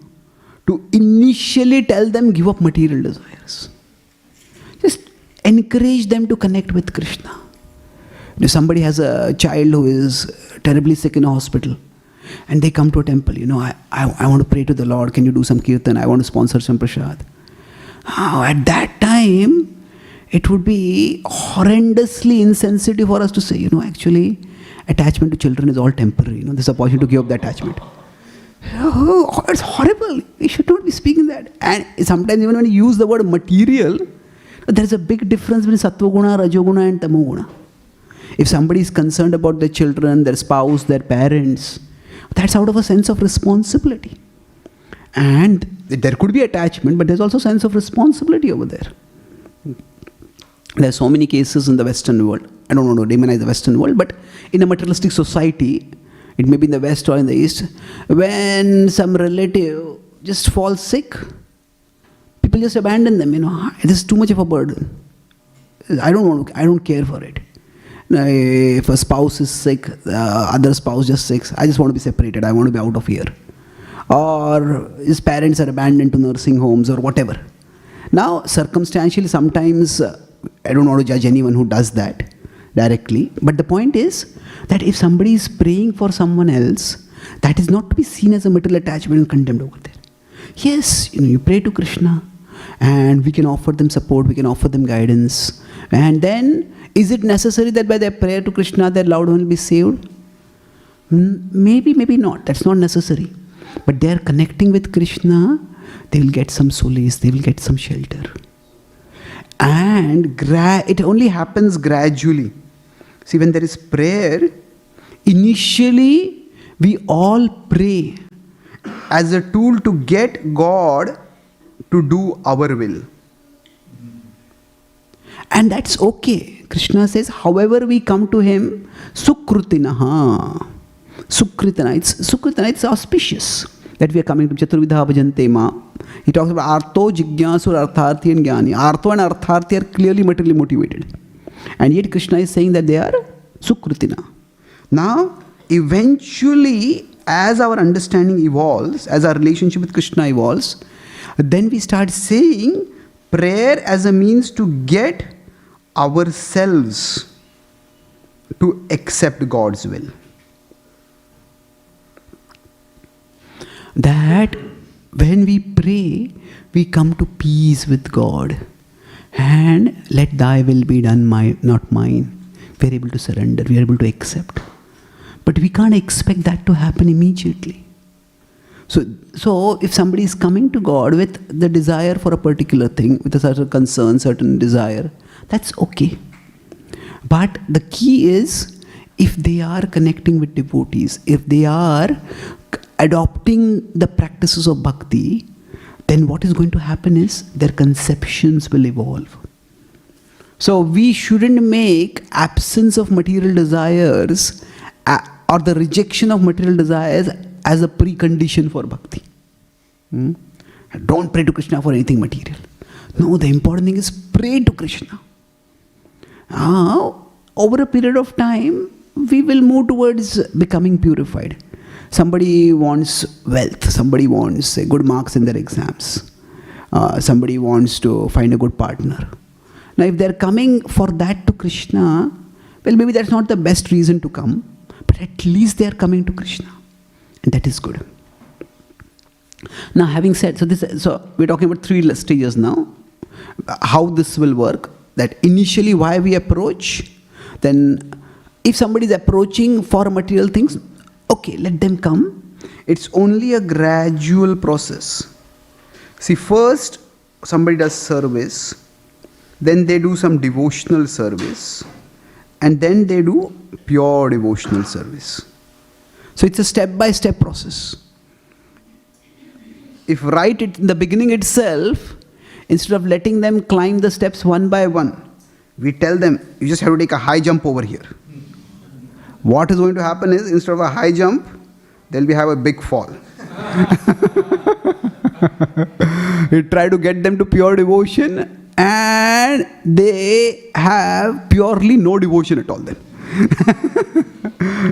to initially tell them give up material desires. Just encourage them to connect with Krishna. If somebody has a child who is terribly sick in a hospital and they come to a temple, I want to pray to the Lord, can you do some kirtan? I want to sponsor some prasad. At that time, it would be horrendously insensitive for us to say, actually, attachment to children is all temporary. This opportunity to give up the attachment. Oh, it's horrible. We should not be speaking that. And sometimes even when you use the word material, there is a big difference between sattva guna, rajoguna and tamoguna. If somebody is concerned about their children, their spouse, their parents, that's out of a sense of responsibility. And there could be attachment, but there's also a sense of responsibility over there. There are so many cases in the Western world. I don't want to demonize the Western world, but in a materialistic society, it may be in the West or in the East, when some relative just falls sick, people just abandon them. This is too much of a burden. I don't care for it. If a spouse is sick, the other spouse just sick, I just want to be separated. I want to be out of here. Or his parents are abandoned to nursing homes or whatever. Now, circumstantially, sometimes I don't want to judge anyone who does that directly. But the point is that if somebody is praying for someone else, that is not to be seen as a material attachment and condemned over there. Yes, you pray to Krishna and we can offer them support, we can offer them guidance. And then, is it necessary that by their prayer to Krishna, their loved one will be saved? Maybe, maybe not. That's not necessary. But they are connecting with Krishna, they will get some solace, they will get some shelter. And it only happens gradually. See, when there is prayer, initially we all pray as a tool to get God to do our will. And that's okay. Krishna says, however we come to him, Sukritinaha. Sukritana, it's auspicious that we are coming to Chaturvidha Bhajante Ma. He talks about Artho, Jigyasur, Artharthi and Jnani. Artho and Artharthi are clearly materially motivated. And yet Krishna is saying that they are Sukritina. Now, eventually, as our understanding evolves, as our relationship with Krishna evolves, then we start saying prayer as a means to get ourselves to accept God's will. That when we pray, we come to peace with God. And let thy will be done, not mine. We are able to surrender, we are able to accept. But we can't expect that to happen immediately. So if somebody is coming to God with the desire for a particular thing, with a certain concern, certain desire, that's okay. But the key is, if they are connecting with devotees, if they are adopting the practices of bhakti, then what is going to happen is their conceptions will evolve. So we shouldn't make absence of material desires or the rejection of material desires as a precondition for bhakti. Don't pray to Krishna for anything material. No, the important thing is pray to Krishna. Over a period of time, we will move towards becoming purified. Somebody wants wealth, somebody wants good marks in their exams, somebody wants to find a good partner. Now if they're coming for that to Krishna, well, maybe that's not the best reason to come, but at least they're coming to Krishna, and that is good. Now having said, so we're talking about 3 stages now, how this will work, that initially why we approach, then if somebody is approaching for material things, okay, let them come. It's only a gradual process. See, first somebody does service, then they do some devotional service, and then they do pure devotional service. So it's a step-by-step process. If right in the beginning itself, instead of letting them climb the steps one by one, we tell them, you just have to take a high jump over here. What is going to happen is, instead of a high jump, they'll have a big fall. You try to get them to pure devotion, and they have purely no devotion at all then.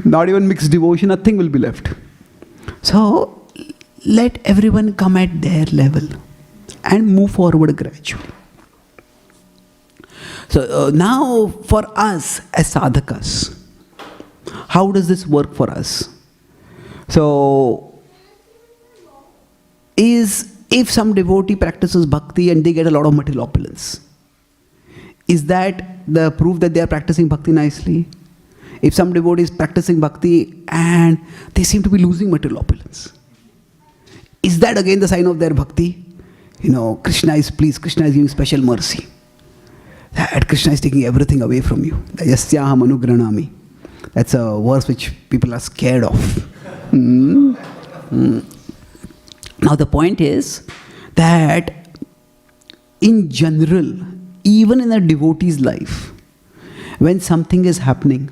Not even mixed devotion, nothing will be left. So, let everyone come at their level and move forward gradually. So, now for us as sadhakas, how does this work for us? So, if some devotee practices bhakti and they get a lot of material opulence, is that the proof that they are practicing bhakti nicely? If some devotee is practicing bhakti and they seem to be losing material opulence, is that again the sign of their bhakti? Krishna is pleased, Krishna is giving special mercy. That Krishna is taking everything away from you. Yasyaham anugranami. That's a verse which people are scared of. Now the point is that in general, even in a devotee's life, when something is happening,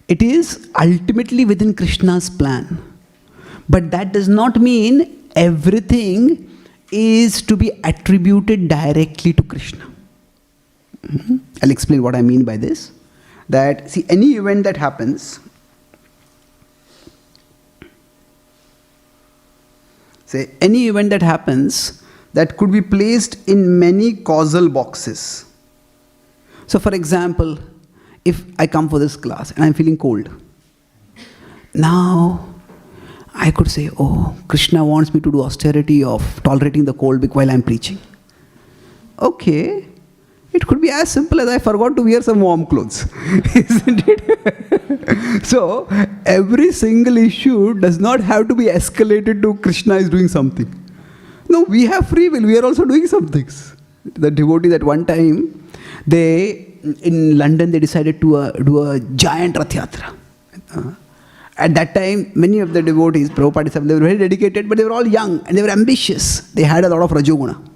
it is ultimately within Krishna's plan. But that does not mean everything is to be attributed directly to Krishna. I'll explain what I mean by this. That, see, any event that happens, that could be placed in many causal boxes. So, for example, if I come for this class and I'm feeling cold, now I could say, oh, Krishna wants me to do austerity of tolerating the cold while I'm preaching. Okay. It could be as simple as I forgot to wear some warm clothes, isn't it? So, every single issue does not have to be escalated to Krishna is doing something. No, we have free will, we are also doing some things. The devotees at one time, in London, they decided to do a giant Rath Yatra. At that time, many of the devotees, Prabhupada, they were very dedicated, but they were all young and they were ambitious. They had a lot of Rajoguna.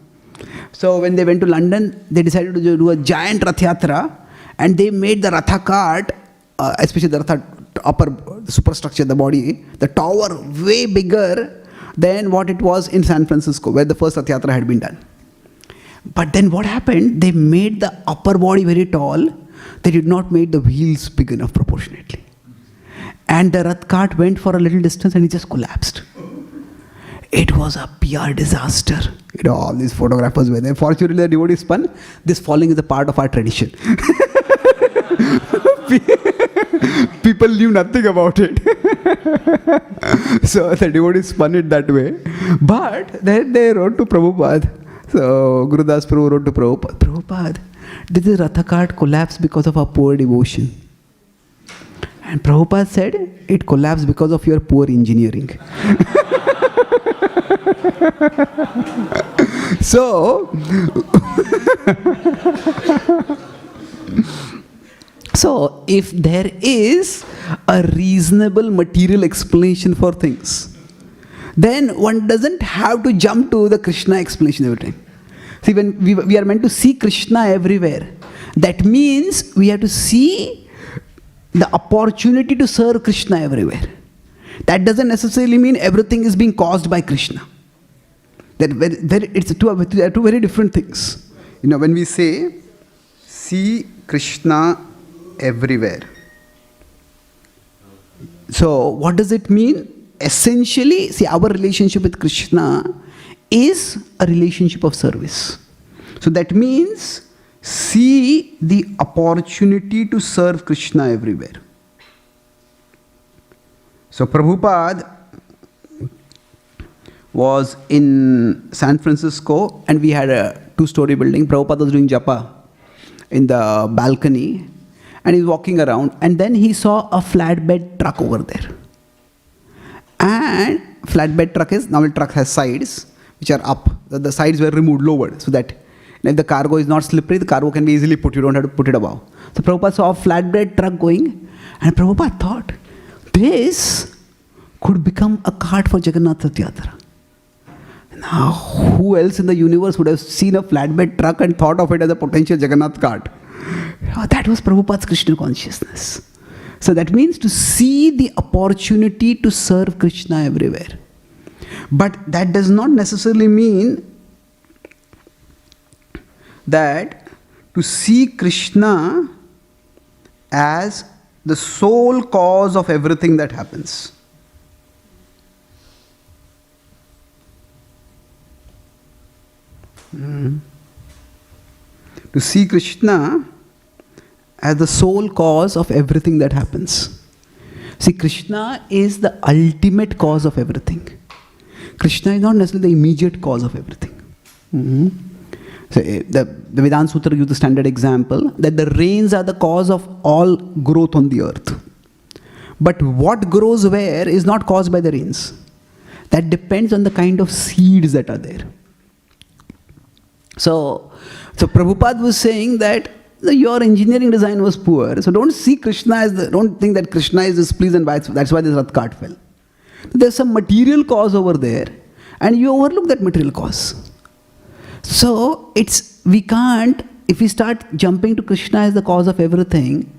So when they went to London, they decided to do a giant Rath Yatra, and they made the Ratha cart, especially the Ratha upper superstructure, the body, the tower way bigger than what it was in San Francisco, where the first Rath Yatra had been done. But then what happened? They made the upper body very tall. They did not make the wheels big enough proportionately. And the Rath cart went for a little distance and it just collapsed. It was a PR disaster. All these photographers were there. Fortunately, the devotees spun. This falling is a part of our tradition. People knew nothing about it. So the devotees spun it that way. But then they wrote to Prabhupada. So Gurudas Prabhu wrote to Prabhupada, Prabhupada, did the Ratha cart collapse because of our poor devotion? And Prabhupada said, it collapsed because of your poor engineering. So if there is a reasonable material explanation for things, then one doesn't have to jump to the Krishna explanation every time. See, when we are meant to see Krishna everywhere, that means we have to see the opportunity to serve Krishna everywhere. That doesn't necessarily mean everything is being caused by Krishna. It's two very different things. When we say, see Krishna everywhere. So, what does it mean? Essentially, see, our relationship with Krishna is a relationship of service. So, that means, see the opportunity to serve Krishna everywhere. So, Prabhupada was in San Francisco and we had a 2-story building. Prabhupada was doing japa in the balcony and he was walking around, and then he saw a flatbed truck over there. And flatbed truck is, normal truck has sides which are up. The sides were removed, lowered, so that if the cargo is not slippery, the cargo can be easily put. You don't have to put it above. So Prabhupada saw a flatbed truck going, and Prabhupada thought, this could become a cart for Jagannath Yatra. Now, who else in the universe would have seen a flatbed truck and thought of it as a potential Jagannath cart? That was Prabhupada's Krishna consciousness. So that means to see the opportunity to serve Krishna everywhere. But that does not necessarily mean that to see Krishna as the sole cause of everything that happens. To see Krishna as the sole cause of everything that happens. See, Krishna is the ultimate cause of everything. Krishna is not necessarily the immediate cause of everything. So the Vedanta Sutra gives the standard example that the rains are the cause of all growth on the earth. But what grows where is not caused by the rains. That depends on the kind of seeds that are there. So Prabhupada was saying that your engineering design was poor. So don't see Krishna as don't think that Krishna is displeased and that's why this Rath cart fell. There's some material cause over there and you overlook that material cause. So we can't, if we start jumping to Krishna as the cause of everything,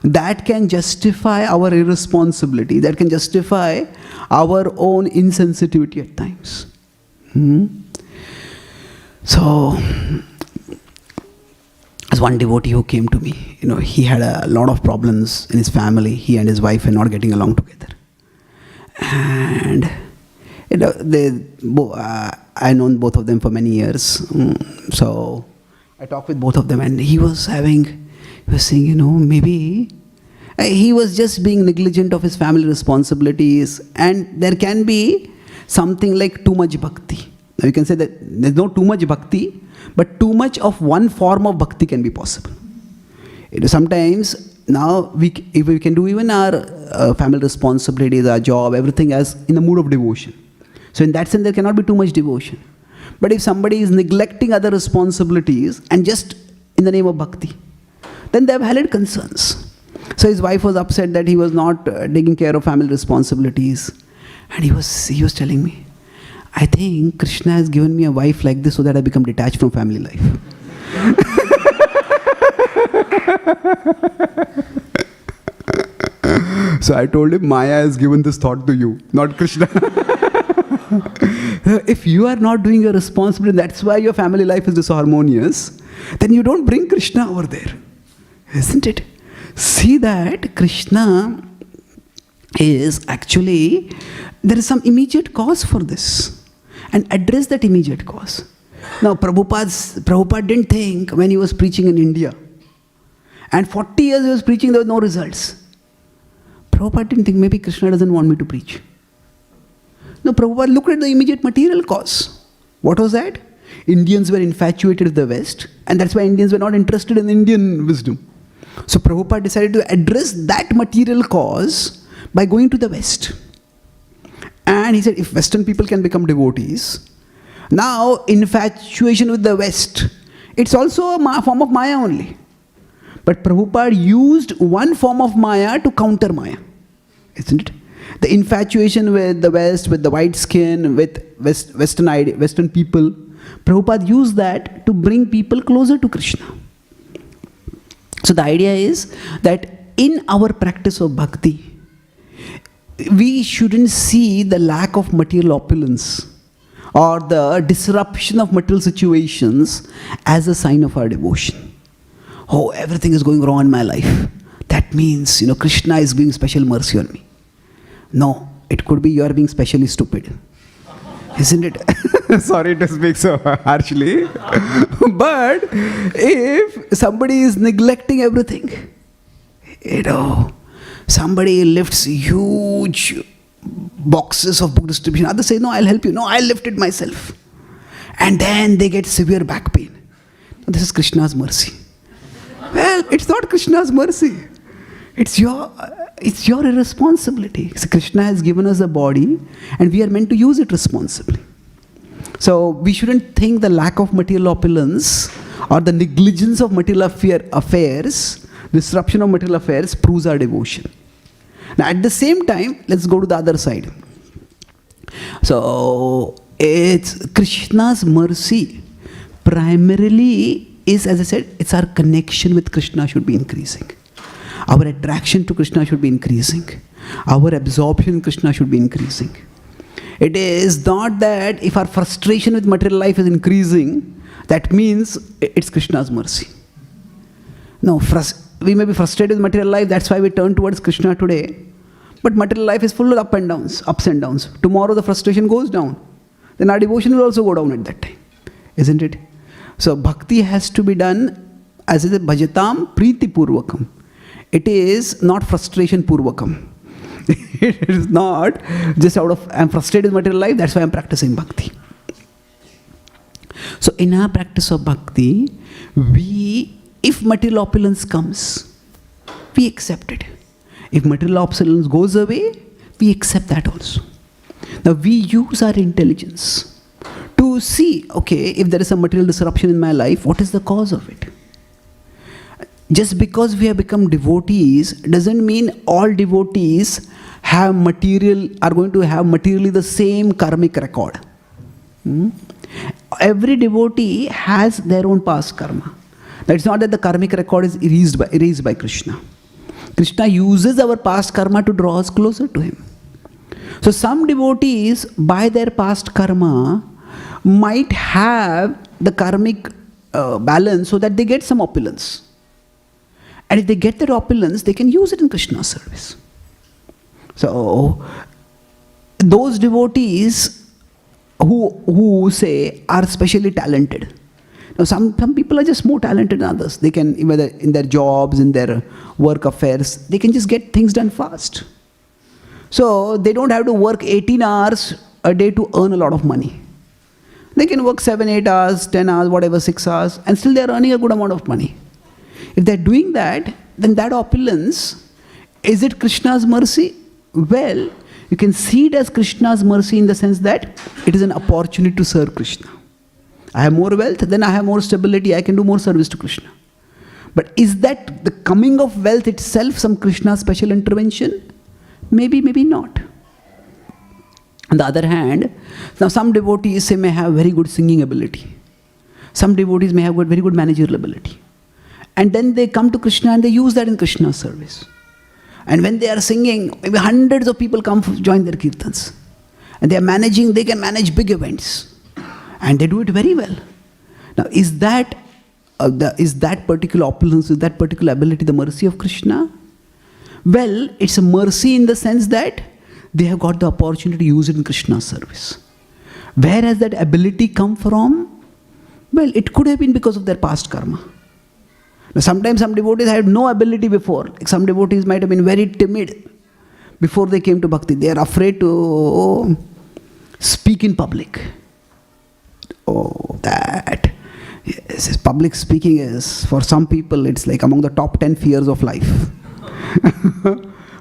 that can justify our irresponsibility, that can justify our own insensitivity at times. So, there's one devotee who came to me. He had a lot of problems in his family. He and his wife were not getting along together. And, I've known both of them for many years. So, I talked with both of them and he was saying, maybe he was just being negligent of his family responsibilities, and there can be something like too much bhakti. Now you can say that there's no too much bhakti, but too much of one form of bhakti can be possible. Sometimes now if we can do even our family responsibilities, our job, everything as in the mood of devotion. So in that sense there cannot be too much devotion. But if somebody is neglecting other responsibilities and just in the name of bhakti, then they have valid concerns. So his wife was upset that he was not taking care of family responsibilities. And he was telling me, I think Krishna has given me a wife like this so that I become detached from family life. So I told him, Maya has given this thought to you, not Krishna. If you are not doing your responsibility, that's why your family life is disharmonious, then you don't bring Krishna over there. Isn't it? See that Krishna is actually, there is some immediate cause for this. And address that immediate cause. Now Prabhupada didn't think when he was preaching in India. And 40 years he was preaching, there were no results. Prabhupada didn't think maybe Krishna doesn't want me to preach. No, Prabhupada looked at the immediate material cause. What was that? Indians were infatuated with the West, and that's why Indians were not interested in Indian wisdom. So Prabhupada decided to address that material cause by going to the West. And he said, if Western people can become devotees, now infatuation with the West, it's also a form of Maya only. But Prabhupada used one form of Maya to counter Maya, isn't it? The infatuation with the West, with the white skin, with Western people, Prabhupada used that to bring people closer to Krishna. So the idea is that in our practice of bhakti, we shouldn't see the lack of material opulence or the disruption of material situations as a sign of our devotion. Oh, everything is going wrong in my life. That means, Krishna is giving special mercy on me. No, it could be you are being specially stupid. Isn't it? Sorry to speak so harshly. But if somebody is neglecting everything, somebody lifts huge boxes of book distribution. Others say, no, I'll help you. No, I'll lift it myself. And then they get severe back pain. This is Krishna's mercy. Well, it's not Krishna's mercy. It's your irresponsibility. So Krishna has given us a body and we are meant to use it responsibly. So we shouldn't think the lack of material opulence or the negligence of material affairs, disruption of material affairs proves our devotion. Now at the same time, let's go to the other side. So it's Krishna's mercy primarily is, as I said, it's our connection with Krishna should be increasing. Our attraction to Krishna should be increasing. Our absorption in Krishna should be increasing. It is not that if our frustration with material life is increasing, that means it's Krishna's mercy. No, we may be frustrated with material life, that's why we turn towards Krishna today. But material life is full of ups and downs. Tomorrow the frustration goes down. Then our devotion will also go down at that time. Isn't it? So bhakti has to be done as is bhajatam priti purvakam. It is not frustration purvakam. It is not just out of, I'm frustrated with material life, that's why I'm practicing bhakti. So in our practice of bhakti, if material opulence comes, we accept it. If material opulence goes away, we accept that also. Now we use our intelligence to see, okay, if there is a material disruption in my life, what is the cause of it? Just because we have become devotees doesn't mean all devotees are going to have materially the same karmic record. Every devotee has their own past karma. Now, it's not that the karmic record is erased by Krishna. Krishna uses our past karma to draw us closer to him. So some devotees, by their past karma, might have the karmic balance so that they get some opulence. And if they get that opulence, they can use it in Krishna's service. So those devotees who say are specially talented. Now some people are just more talented than others. They can, whether in their jobs, in their work affairs, they can just get things done fast. So they don't have to work 18 hours a day to earn a lot of money. They can work 7, 8 hours, 10 hours, whatever, 6 hours, and still they're earning a good amount of money. If they're doing that, then that opulence, is it Krishna's mercy? Well, you can see it as Krishna's mercy in the sense that it is an opportunity to serve Krishna. I have more wealth, then I have more stability, I can do more service to Krishna. But is that the coming of wealth itself some Krishna special intervention? Maybe, maybe not. On the other hand, now some devotees may have very good singing ability. Some devotees may have very good managerial ability. And then they come to Krishna and they use that in Krishna's service. And when they are singing, maybe hundreds of people come to join their kirtans. And they can manage big events. And they do it very well. Now, is that particular opulence, is that particular ability the mercy of Krishna? Well, it's a mercy in the sense that they have got the opportunity to use it in Krishna's service. Where has that ability come from? Well, it could have been because of their past karma. Now, sometimes some devotees had no ability before. Like some devotees might have been very timid before they came to bhakti. They are afraid to speak in public. Yes, public speaking is, for some people, it's like among the top 10 fears of life.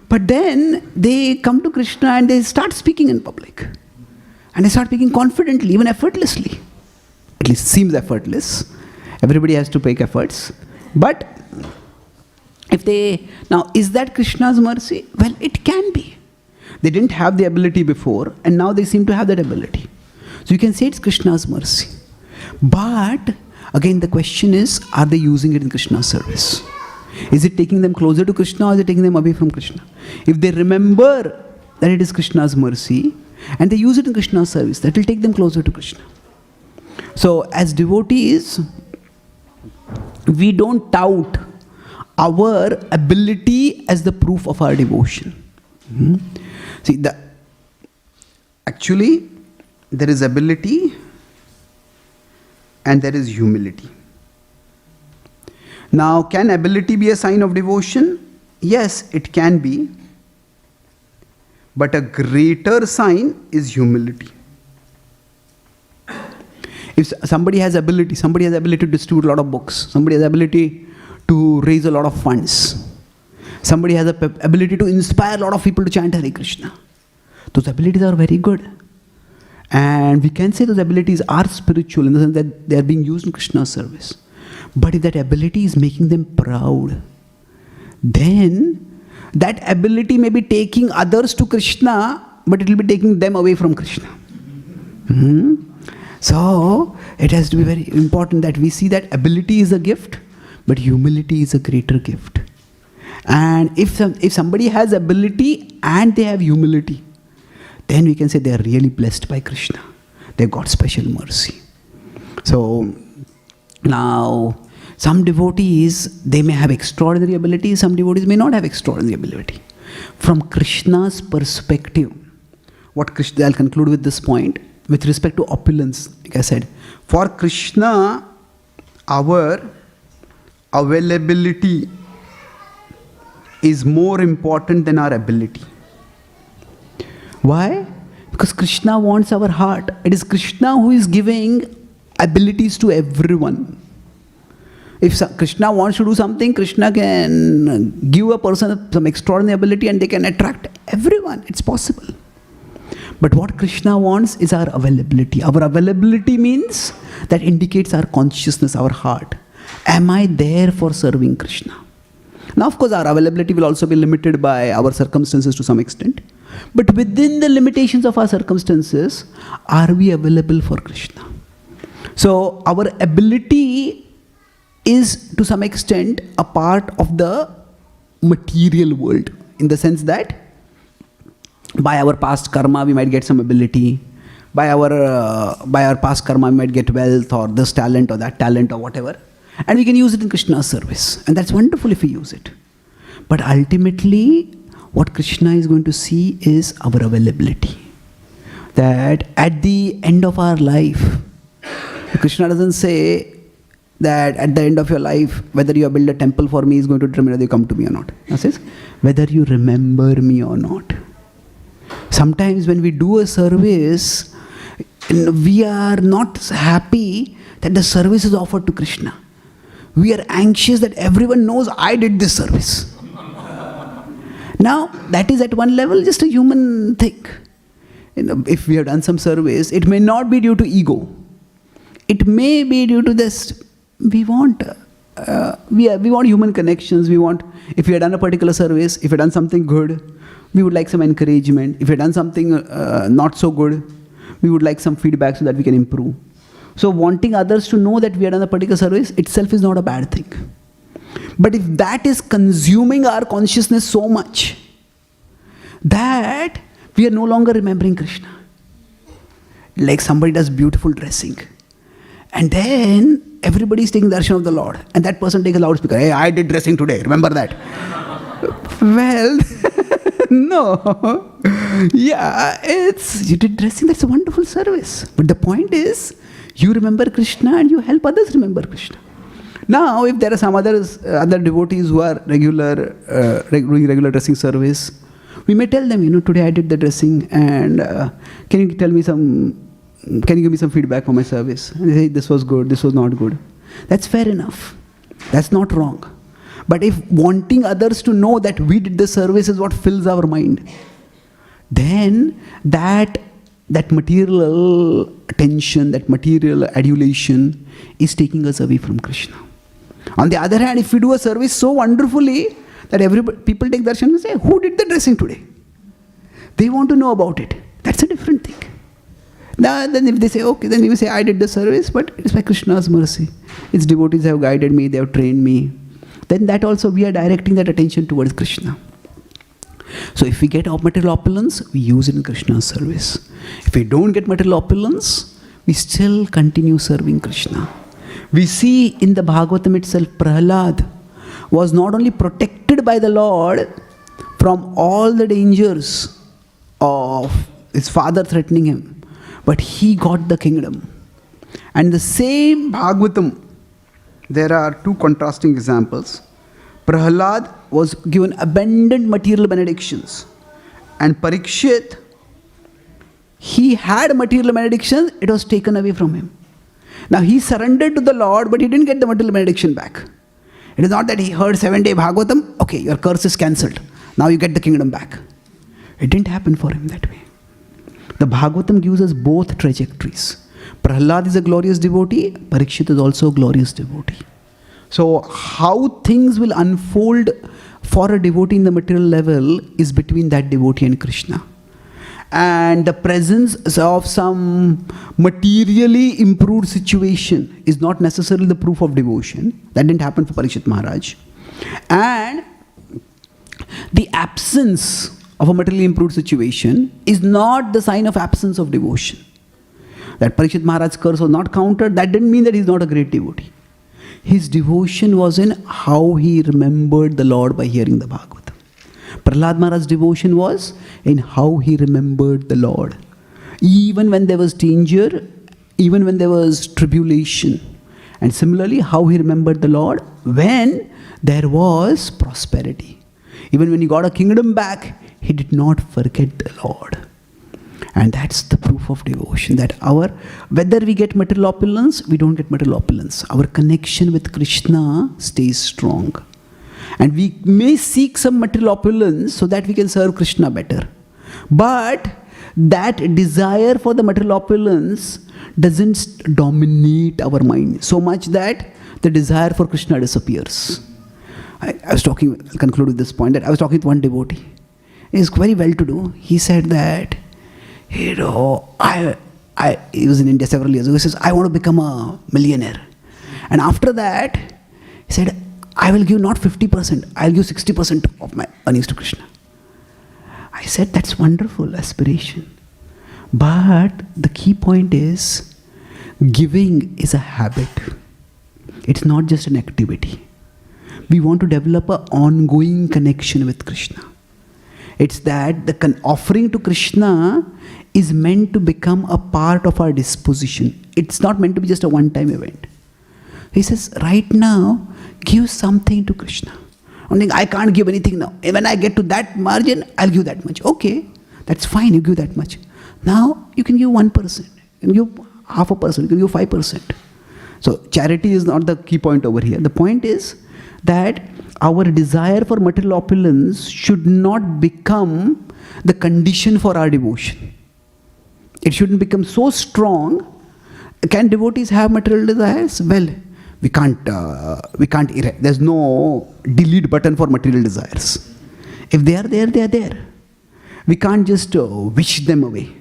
But then they come to Krishna and they start speaking in public. And they start speaking confidently, even effortlessly. At least it seems effortless. Everybody has to make efforts. But now, is that Krishna's mercy? Well, it can be. They didn't have the ability before, and now they seem to have that ability. So you can say it's Krishna's mercy. But again, the question is, are they using it in Krishna's service? Is it taking them closer to Krishna or is it taking them away from Krishna? If they remember that it is Krishna's mercy and they use it in Krishna's service, that will take them closer to Krishna. So as devotees, we don't tout our ability as the proof of our devotion. See, actually, there is ability and there is humility. Now, can ability be a sign of devotion? Yes, it can be. But a greater sign is humility. If somebody has ability to distribute a lot of books, somebody has ability to raise a lot of funds, somebody has the ability to inspire a lot of people to chant Hare Krishna, those abilities are very good. And we can say those abilities are spiritual in the sense that they are being used in Krishna's service. But if that ability is making them proud, then that ability may be taking others to Krishna, but it will be taking them away from Krishna. So, it has to be very important that we see that ability is a gift, but humility is a greater gift. And if somebody has ability and they have humility, then we can say they are really blessed by Krishna. They've got special mercy. So now, some devotees, they may have extraordinary ability, some devotees may not have extraordinary ability. From Krishna's perspective, I'll conclude with this point, with respect to opulence, like I said, for Krishna, our availability is more important than our ability. Why? Because Krishna wants our heart. It is Krishna who is giving abilities to everyone. If Krishna wants to do something, Krishna can give a person some extraordinary ability and they can attract everyone. It's possible. But what Krishna wants is our availability. Our availability means that indicates our consciousness, our heart. Am I there for serving Krishna? Now, of course, our availability will also be limited by our circumstances to some extent. But within the limitations of our circumstances, are we available for Krishna? So, our ability is to some extent a part of the material world, in the sense that by our past karma we might get some ability, by our past karma we might get wealth or this talent or that talent or whatever, and we can use it in Krishna's service, and that's wonderful if we use it. But ultimately what Krishna is going to see is our availability, that at the end of our life, Krishna doesn't say that at the end of your life, whether you have built a temple for me is going to determine whether you come to me or not. He says, whether you remember me or not. Sometimes when we do a service, we are not happy that the service is offered to Krishna. We are anxious that everyone knows I did this service. Now, that is at one level just a human thing. If we have done some service, it may not be due to ego. It may be due to this. We want human connections. We want, if we have done a particular service, if we have done something good, we would like some encouragement. If we have done something not so good, we would like some feedback so that we can improve. So wanting others to know that we have done a particular service itself is not a bad thing. But if that is consuming our consciousness so much that we are no longer remembering Krishna, like somebody does beautiful dressing, and then everybody is taking darshan of the Lord, and that person takes a loudspeaker, hey, I did dressing today, remember that? Well, no. Yeah, you did dressing, that's a wonderful service. But the point is, you remember Krishna and you help others remember Krishna. Now, if there are some other devotees who are doing regular dressing service, we may tell them, today I did the dressing, and can you give me some feedback for my service? And they say, this was good, this was not good. That's fair enough. That's not wrong. But if wanting others to know that we did the service is what fills our mind, then that material attention, that material adulation is taking us away from Krishna. On the other hand, if we do a service so wonderfully that people take darshan and say, who did the dressing today? They want to know about it. That's a different thing. Now, then if they say, okay, then you say, I did the service, but it's by Krishna's mercy. Its devotees have guided me, they have trained me. Then that also, we are directing that attention towards Krishna. So if we get material opulence, we use it in Krishna's service. If we don't get material opulence, we still continue serving Krishna. We see in the Bhagavatam itself, Prahlad was not only protected by the Lord from all the dangers of his father threatening him, but he got the kingdom. And the same Bhagavatam, there are two contrasting examples. Prahlad was given abundant material benedictions, and Parikshit, he had material benedictions, it was taken away from him. Now he surrendered to the Lord, but he didn't get the material benediction back. It is not that he heard 7-day Bhagavatam, okay, your curse is cancelled, now you get the kingdom back. It didn't happen for him that way. The Bhagavatam gives us both trajectories. Prahlad is a glorious devotee, Parikshit is also a glorious devotee. So how things will unfold for a devotee in the material level is between that devotee and Krishna. And the presence of some materially improved situation is not necessarily the proof of devotion. That didn't happen for Parikshit Maharaj. And the absence of a materially improved situation is not the sign of absence of devotion. That Parikshit Maharaj's curse was not counted, that didn't mean that he's not a great devotee. His devotion was in how he remembered the Lord by hearing the Bhagavatam. Prahlad Maharaj's devotion was in how he remembered the Lord. Even when there was danger, even when there was tribulation. And similarly, how he remembered the Lord when there was prosperity. Even when he got a kingdom back, he did not forget the Lord. And that's the proof of devotion, that whether we get material opulence, we don't get material opulence. Our connection with Krishna stays strong. And we may seek some material opulence so that we can serve Krishna better. But that desire for the material opulence doesn't dominate our mind so much that the desire for Krishna disappears. I was talking, I'll conclude with this point, that I was talking with one devotee. He's very well-to-do. He said that, he was in India several years ago. He says, I want to become a millionaire. And after that, he said, I will give not 50%, I'll give 60% of my earnings to Krishna. I said, that's wonderful aspiration. But the key point is, giving is a habit. It's not just an activity. We want to develop an ongoing connection with Krishna. It's that the offering to Krishna is meant to become a part of our disposition. It's not meant to be just a one-time event. He says, right now, give something to Krishna. I'm thinking, I can't give anything now. When I get to that margin, I'll give that much. Okay, that's fine, you give that much. Now, you can give 1%, you can give 0.5%, you can give 5%. So, charity is not the key point over here. The point is that our desire for material opulence should not become the condition for our devotion. It shouldn't become so strong. Can devotees have material desires? Well, we can't there's no delete button for material desires. If they are there, they are there. We can't just wish them away.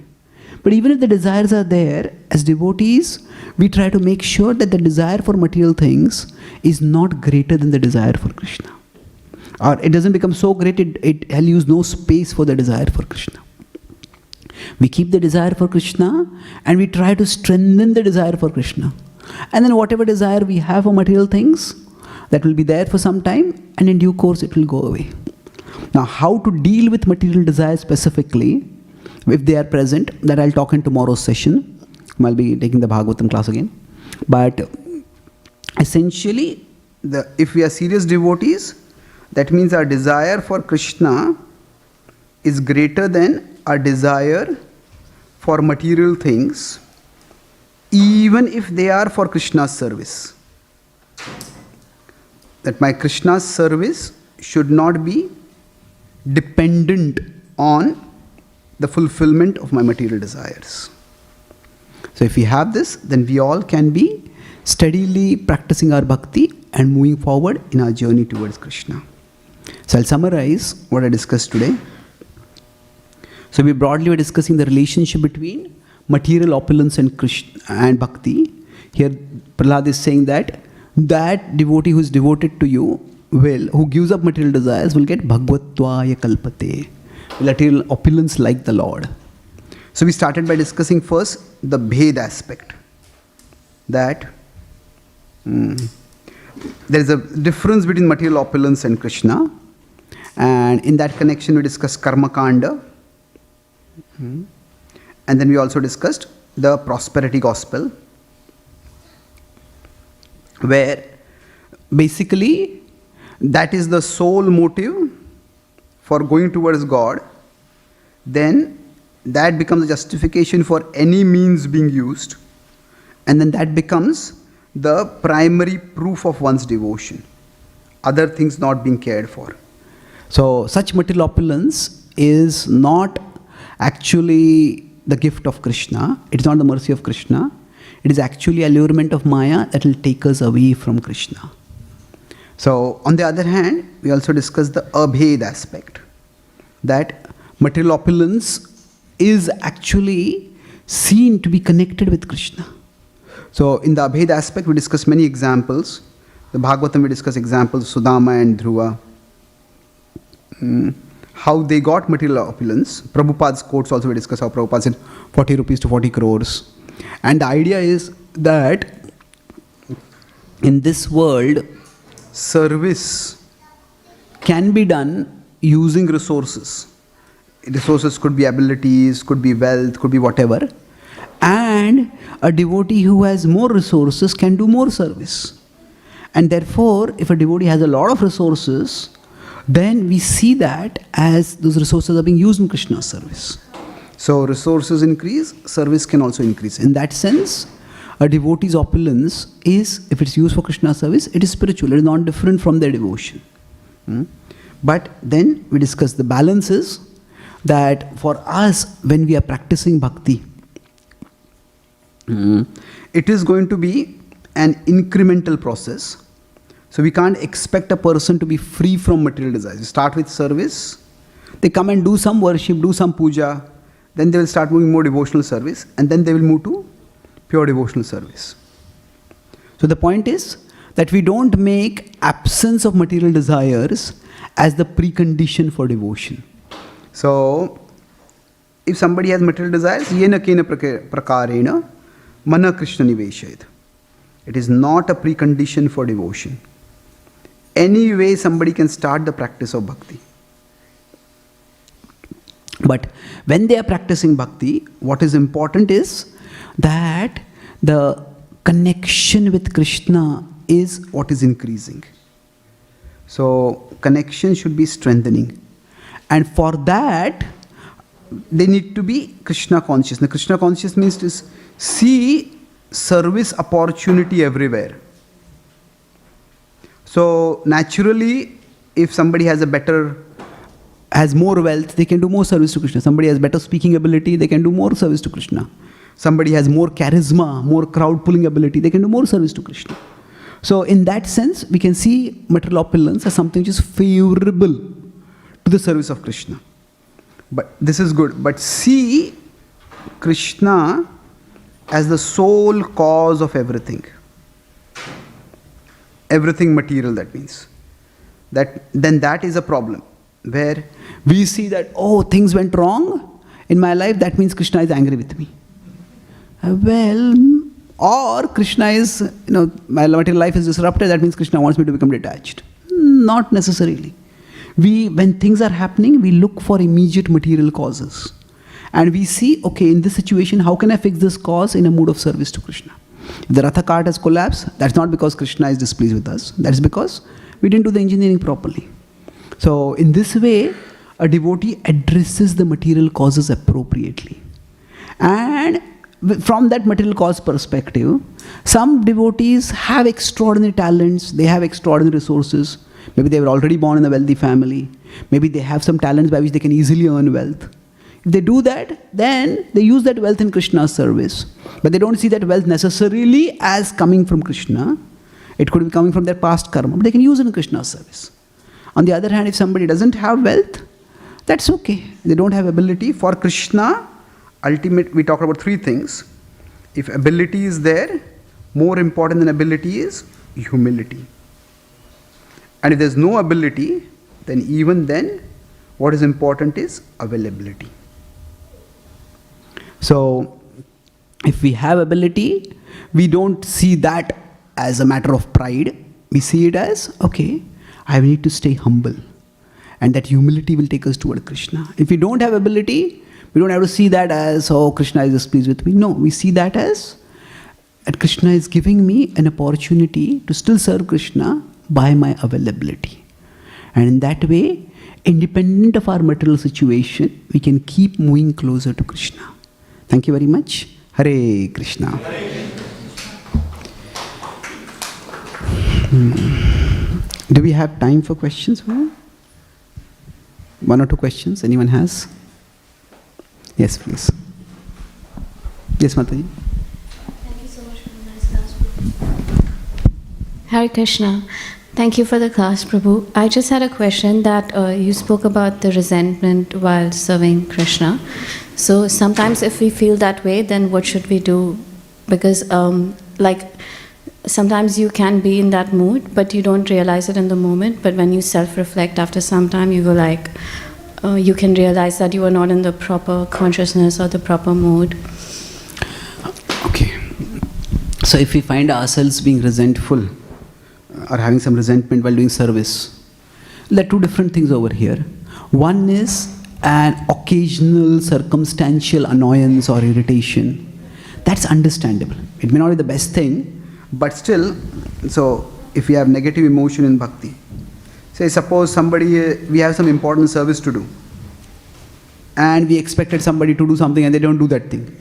But even if the desires are there, as devotees, we try to make sure that the desire for material things is not greater than the desire for Krishna. Or it doesn't become so great, it leaves no space for the desire for Krishna. We keep the desire for Krishna and we try to strengthen the desire for Krishna. And then whatever desire we have for material things, that will be there for some time and in due course it will go away. Now, how to deal with material desires specifically, if they are present, that I'll talk in tomorrow's session. I'll be taking the Bhagavatam class again. But essentially, if we are serious devotees, that means our desire for Krishna is greater than our desire for material things, even if they are for Krishna's service. That my Krishna's service should not be dependent on the fulfillment of my material desires. So if we have this, then we all can be steadily practicing our bhakti and moving forward in our journey towards Krishna. So I'll summarize what I discussed today. So we broadly were discussing the relationship between material opulence and Krishna and bhakti. Here Prahlad is saying that devotee who is devoted to you who gives up material desires will get bhagavatvaya kalpate, will attain opulence like the Lord. So we started by discussing first the bhed aspect, that there is a difference between material opulence and Krishna, and in that connection we discussed karma kanda, and then we also discussed the prosperity gospel, where basically that is the sole motive for going towards God. Then that becomes a justification for any means being used, and then that becomes the primary proof of one's devotion, other things not being cared for. So such material opulence is not actually the gift of Krishna, it's not the mercy of Krishna, it is actually allurement of Maya that will take us away from Krishna. So on the other hand, we also discussed the abhed aspect, that material opulence is actually seen to be connected with Krishna. So in the abhed aspect, we discussed many examples. The Bhagavatam, we discussed examples, Sudama and Dhruva. how they got material opulence. Prabhupada's quotes also we discuss how Prabhupada said 40 rupees to 40 crores. And the idea is that in this world, service can be done using resources. Resources could be abilities, could be wealth, could be whatever. And a devotee who has more resources can do more service. And therefore, if a devotee has a lot of resources, then we see that as those resources are being used in Krishna's service. So resources increase, service can also increase. In that sense, a devotee's opulence is, if it's used for Krishna's service, it is spiritual. It is not different from their devotion. But then we discuss the balances that for us, when we are practicing bhakti, it is going to be an incremental process. So we can't expect a person to be free from material desires. You start with service, they come and do some worship, do some puja, then they will start moving more devotional service, and then they will move to pure devotional service. So the point is that we don't make absence of material desires as the precondition for devotion. So if somebody has material desires, yena kena prakarena mana Krishna niveshayat. It is not a precondition for devotion. Any way somebody can start the practice of bhakti. But when they are practicing bhakti, what is important is that the connection with Krishna is what is increasing. So connection should be strengthening. And for that, they need to be Krishna conscious. Now, Krishna conscious means to see service opportunity everywhere. So naturally, if somebody has more wealth, they can do more service to Krishna. Somebody has better speaking ability, they can do more service to Krishna. Somebody has more charisma, more crowd pulling ability, they can do more service to Krishna. So in that sense, we can see material opulence as something which is favorable to the service of Krishna. But this is good. But see Krishna as the sole cause of everything. Everything material, that means. Then that is a problem. Where we see that, oh, things went wrong in my life, that means Krishna is angry with me. Or Krishna is, my material life is disrupted, that means Krishna wants me to become detached. Not necessarily. When things are happening, we look for immediate material causes. And we see, okay, in this situation, how can I fix this cause in a mood of service to Krishna? If the Ratha cart has collapsed, that's not because Krishna is displeased with us. That's because we didn't do the engineering properly. So in this way, a devotee addresses the material causes appropriately. And from that material cause perspective, some devotees have extraordinary talents, they have extraordinary resources. Maybe they were already born in a wealthy family. Maybe they have some talents by which they can easily earn wealth. If they do that, then they use that wealth in Krishna's service. But they don't see that wealth necessarily as coming from Krishna. It could be coming from their past karma, but they can use it in Krishna's service. On the other hand, if somebody doesn't have wealth, that's okay. They don't have ability. For Krishna, we talk about three things. If ability is there, more important than ability is humility. And if there's no ability, then even then, what is important is availability. So, if we have ability, we don't see that as a matter of pride. We see it as, okay, I need to stay humble. And that humility will take us toward Krishna. If we don't have ability, we don't have to see that as, oh, Krishna is displeased with me. No, we see that as, that Krishna is giving me an opportunity to still serve Krishna by my availability. And in that way, independent of our material situation, we can keep moving closer to Krishna. Thank you very much. Hare Krishna. Do we have time for questions? One or two questions anyone has? Yes, please. Yes, Mataji. Thank you so much for the nice class, Prabhu. Hare Krishna. Thank you for the class, Prabhu. I just had a question that you spoke about the resentment while serving Krishna. So sometimes if we feel that way, then what should we do? Because sometimes you can be in that mood, but you don't realize it in the moment. But when you self-reflect after some time, you go like, you can realize that you are not in the proper consciousness or the proper mood. Okay. So if we find ourselves being resentful or having some resentment while doing service, there are two different things over here. One is an occasional circumstantial annoyance or irritation. That's understandable. It may not be the best thing, but still, so if we have negative emotion in bhakti, say suppose somebody, we have some important service to do, and we expected somebody to do something and they don't do that thing.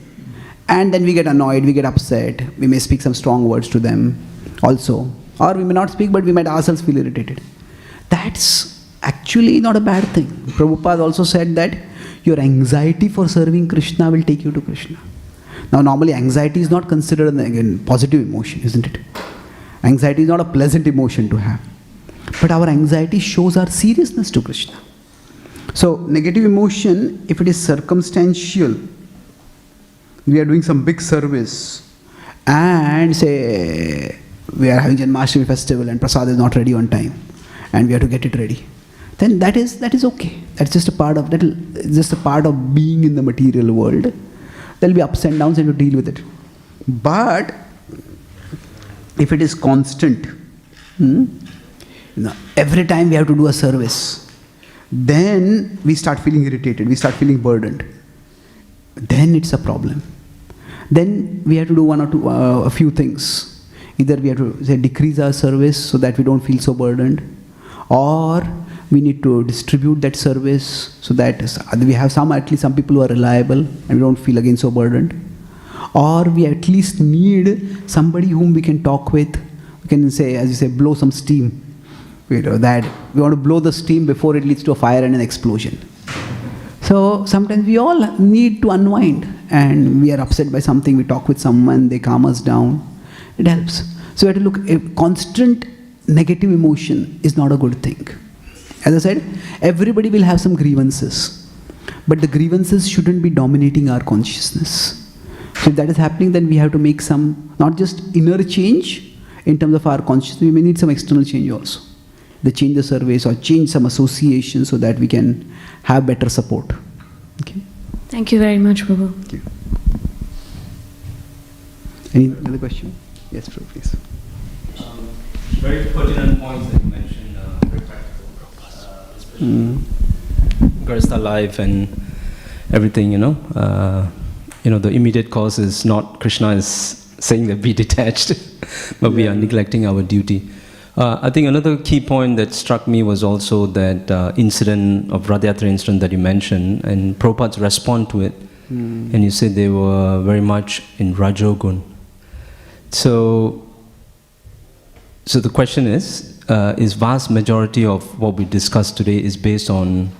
And then we get annoyed, we get upset, we may speak some strong words to them also. Or we may not speak, but we might ourselves feel irritated. That's actually not a bad thing. Prabhupada also said that your anxiety for serving Krishna will take you to Krishna. Now normally anxiety is not considered a positive emotion, isn't it? Anxiety is not a pleasant emotion to have. But our anxiety shows our seriousness to Krishna. So negative emotion, if it is circumstantial, we are doing some big service and say we are having Janmashtami festival and Prasad is not ready on time and we have to get it ready, then that is okay. That's just a part of being in the material world. There will be ups and downs and you deal with it. But if it is constant, every time we have to do a service, then we start feeling irritated, we start feeling burdened. Then it's a problem. Then we have to do a few things. Either we have to say decrease our service so that we don't feel so burdened, or we need to distribute that service so that we have at least some people who are reliable and we don't feel again so burdened. Or we at least need somebody whom we can talk with. We can say, as you say, blow some steam. That we want to blow the steam before it leads to a fire and an explosion. So sometimes we all need to unwind, and we are upset by something, we talk with someone, they calm us down. It helps. So we have to look, a constant negative emotion is not a good thing. As I said, everybody will have some grievances, but the grievances shouldn't be dominating our consciousness. So if that is happening, then we have to make some, not just inner change in terms of our consciousness, we may need some external change also. The change the service or change some association so that we can have better support. Okay. Thank you very much, Prabhu. Thank you. Any other question? Yes, Prabhu, please. Very pertinent points that you mentioned, very practical, especially Grasta life and everything, the immediate cause is not Krishna is saying that be detached, but we are neglecting our duty. I think another key point that struck me was also that incident of Radha-yatra incident that you mentioned, and Prabhupada's response to it. And you said they were very much in Rajogun. So the question is vast majority of what we discussed today is based on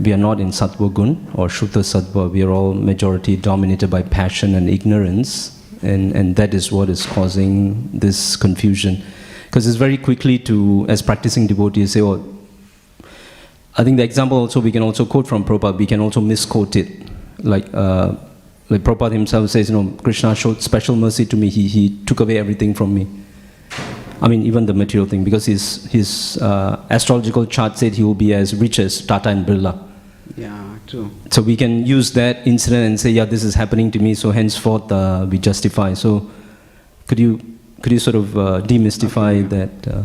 we are not in Sattva Gun or Shuddha Sattva. We are all majority dominated by passion and ignorance, and that is what is causing this confusion. Because it's very quickly as practicing devotees say, I think the example also we can also quote from Prabhupada, we can also misquote it. Like Prabhupada himself says, Krishna showed special mercy to me, he took away everything from me. I mean, even the material thing, because his astrological chart said he will be as rich as Tata and Birla. Yeah, true. So we can use that incident and say, this is happening to me, so henceforth we justify. So could you sort of demystify that?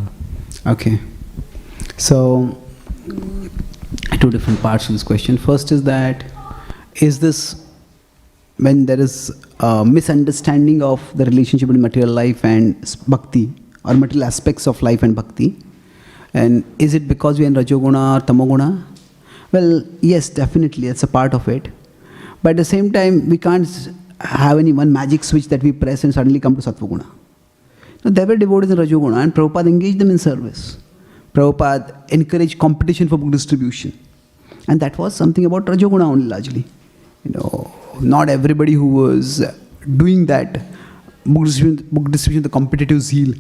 Okay. So, two different parts to this question. First is that, is this when there is a misunderstanding of the relationship between material life and bhakti, or material aspects of life and bhakti, and is it because we are in Rajoguna or Tamoguna? Well, yes, definitely, that's a part of it. But at the same time, we can't have any one magic switch that we press and suddenly come to Sattvaguna. There were devotees in Rajoguna, and Prabhupada engaged them in service. Prabhupada encouraged competition for book distribution. And that was something about Rajoguna only largely. Not everybody who was doing that book distribution, the competitive zeal,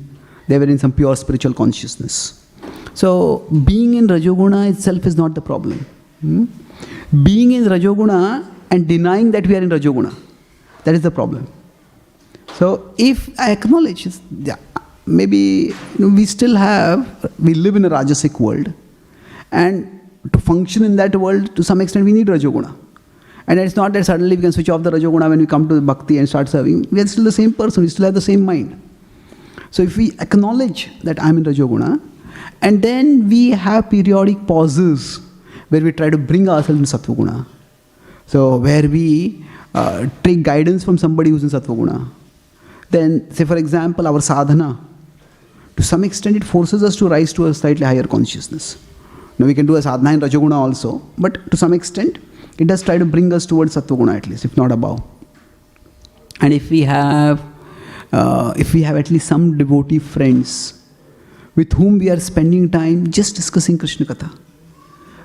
they were in some pure spiritual consciousness. So being in Rajoguna itself is not the problem. Being in Rajoguna and denying that we are in Rajoguna, that is the problem. So if I acknowledge, yeah, maybe we live in a Rajasic world, and to function in that world, to some extent, we need Rajoguna. And it's not that suddenly we can switch off the Rajoguna when we come to Bhakti and start serving. We are still the same person, we still have the same mind. So if we acknowledge that I'm in Rajoguna, and then we have periodic pauses where we try to bring ourselves in Sattva-guna. So where we take guidance from somebody who's in Sattva-guna. Then, say for example, our sadhana, to some extent it forces us to rise to a slightly higher consciousness. Now we can do a sadhana in Rajoguna also, but to some extent it does try to bring us towards Sattva-guna at least, if not above. And if we have at least some devotee friends with whom we are spending time just discussing Krishna Katha,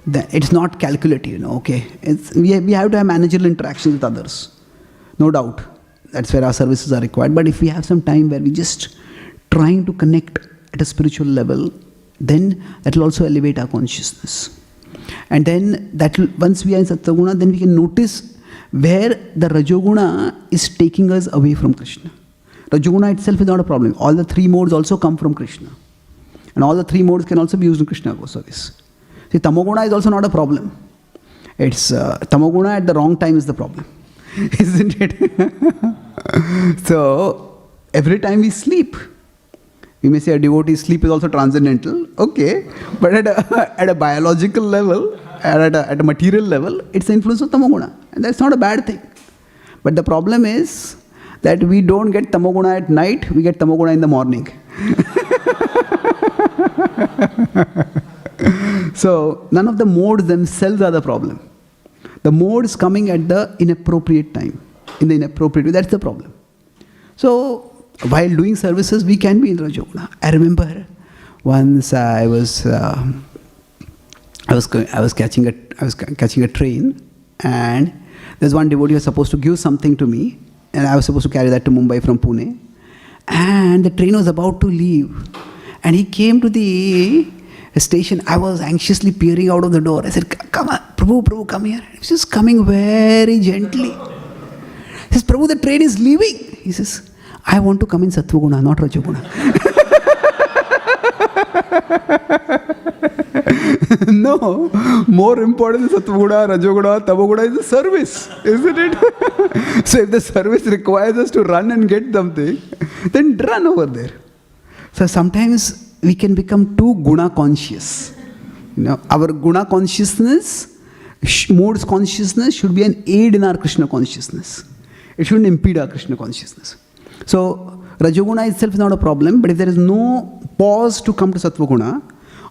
then it's not calculative, okay. We have to have managerial interactions with others, no doubt. That's where our services are required. But if we have some time where we just trying to connect at a spiritual level, then that will also elevate our consciousness. And then once we are in Sattva-guna, then we can notice where the Rajoguna is taking us away from Krishna. Rajoguna itself is not a problem. All the three modes also come from Krishna. And all the three modes can also be used in Krishna service. See, Tamoguna is also not a problem. It's Tamoguna at the wrong time is the problem. Isn't it? So, every time we sleep, we may say a devotee's sleep is also transcendental. Okay. But at a biological level, at a material level, it's the influence of Tamoguna. And that's not a bad thing. But the problem is that we don't get Tamoguna at night, we get Tamoguna in the morning. So, none of the modes themselves are the problem. The mode is coming at the inappropriate time, in the inappropriate way. That's the problem. So, while doing services, we can be in Rajoguna. I remember once I was catching a train, and there's one devotee who was supposed to give something to me, and I was supposed to carry that to Mumbai from Pune. And the train was about to leave, and he came to the station. I was anxiously peering out of the door. I said, "Come on, Prabhu, come here." He was just coming very gently. He says, "Prabhu, the train is leaving." He says, "I want to come in Sattva-guna, not Rajoguna." No, more important than Sattva-guna, Rajoguna, Tamoguna is the service, isn't it? So if the service requires us to run and get something, then run over there. So sometimes we can become too guna conscious. Our guna consciousness, modes consciousness should be an aid in our Krishna consciousness. It shouldn't impede our Krishna consciousness. So Rajoguna itself is not a problem, but if there is no pause to come to Sattva-guna,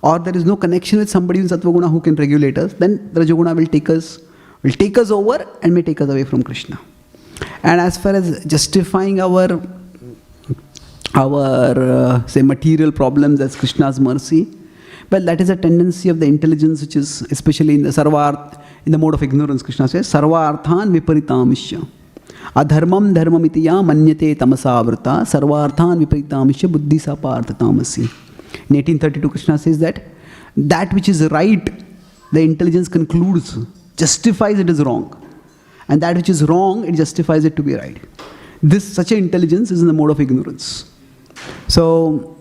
or there is no connection with somebody in Sattva-guna who can regulate us, then Rajoguna will take us over and may take us away from Krishna. And as far as justifying our say material problems as Krishna's mercy, well, that is a tendency of the intelligence which is especially in the mode of ignorance. Krishna says, Sarvarthan viparitamisya. Adharmam dharmamitiya manyate tamasavrata sarvarthan viparitamisya buddhi sapartha tamasi. In 1832, Krishna says that which is right, the intelligence concludes, justifies it as wrong. And that which is wrong, it justifies it to be right. Such an intelligence is in the mode of ignorance. So,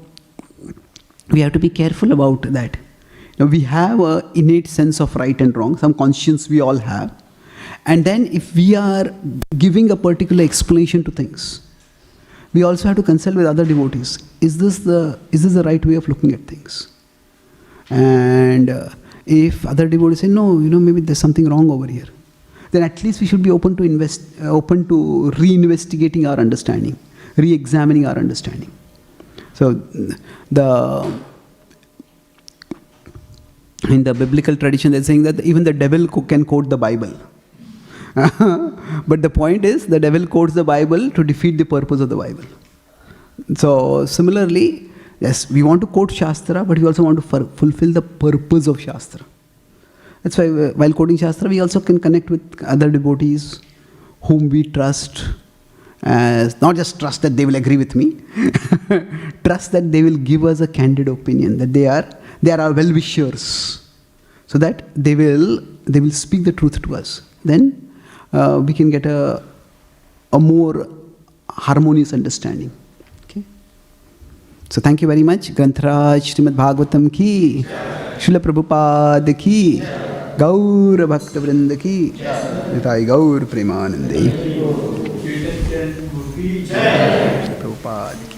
we have to be careful about that. We have an innate sense of right and wrong, some conscience we all have. And then if we are giving a particular explanation to things, we also have to consult with other devotees. Is this the right way of looking at things? And if other devotees say, no, maybe there's something wrong over here, then at least we should be open to reinvestigating our understanding, re-examining our understanding. So in the biblical tradition, they're saying that even the devil can quote the Bible. But the point is, the devil quotes the Bible to defeat the purpose of the Bible. So similarly, yes, we want to quote Shastra, but we also want to fulfill the purpose of Shastra. That's why while quoting Shastra, we also can connect with other devotees whom we trust. Not just trust that they will agree with me, trust that they will give us a candid opinion, that they are our well-wishers, so that they will speak the truth to us. Then we can get a more harmonious understanding. Okay? So thank you very much. Grantaraj Śrīmad Bhāgavatam ki, Srila Prabhupada ki, Gaur Bhaktivedanta ki, Nitai Gaur Premanande. Prabhupada ki.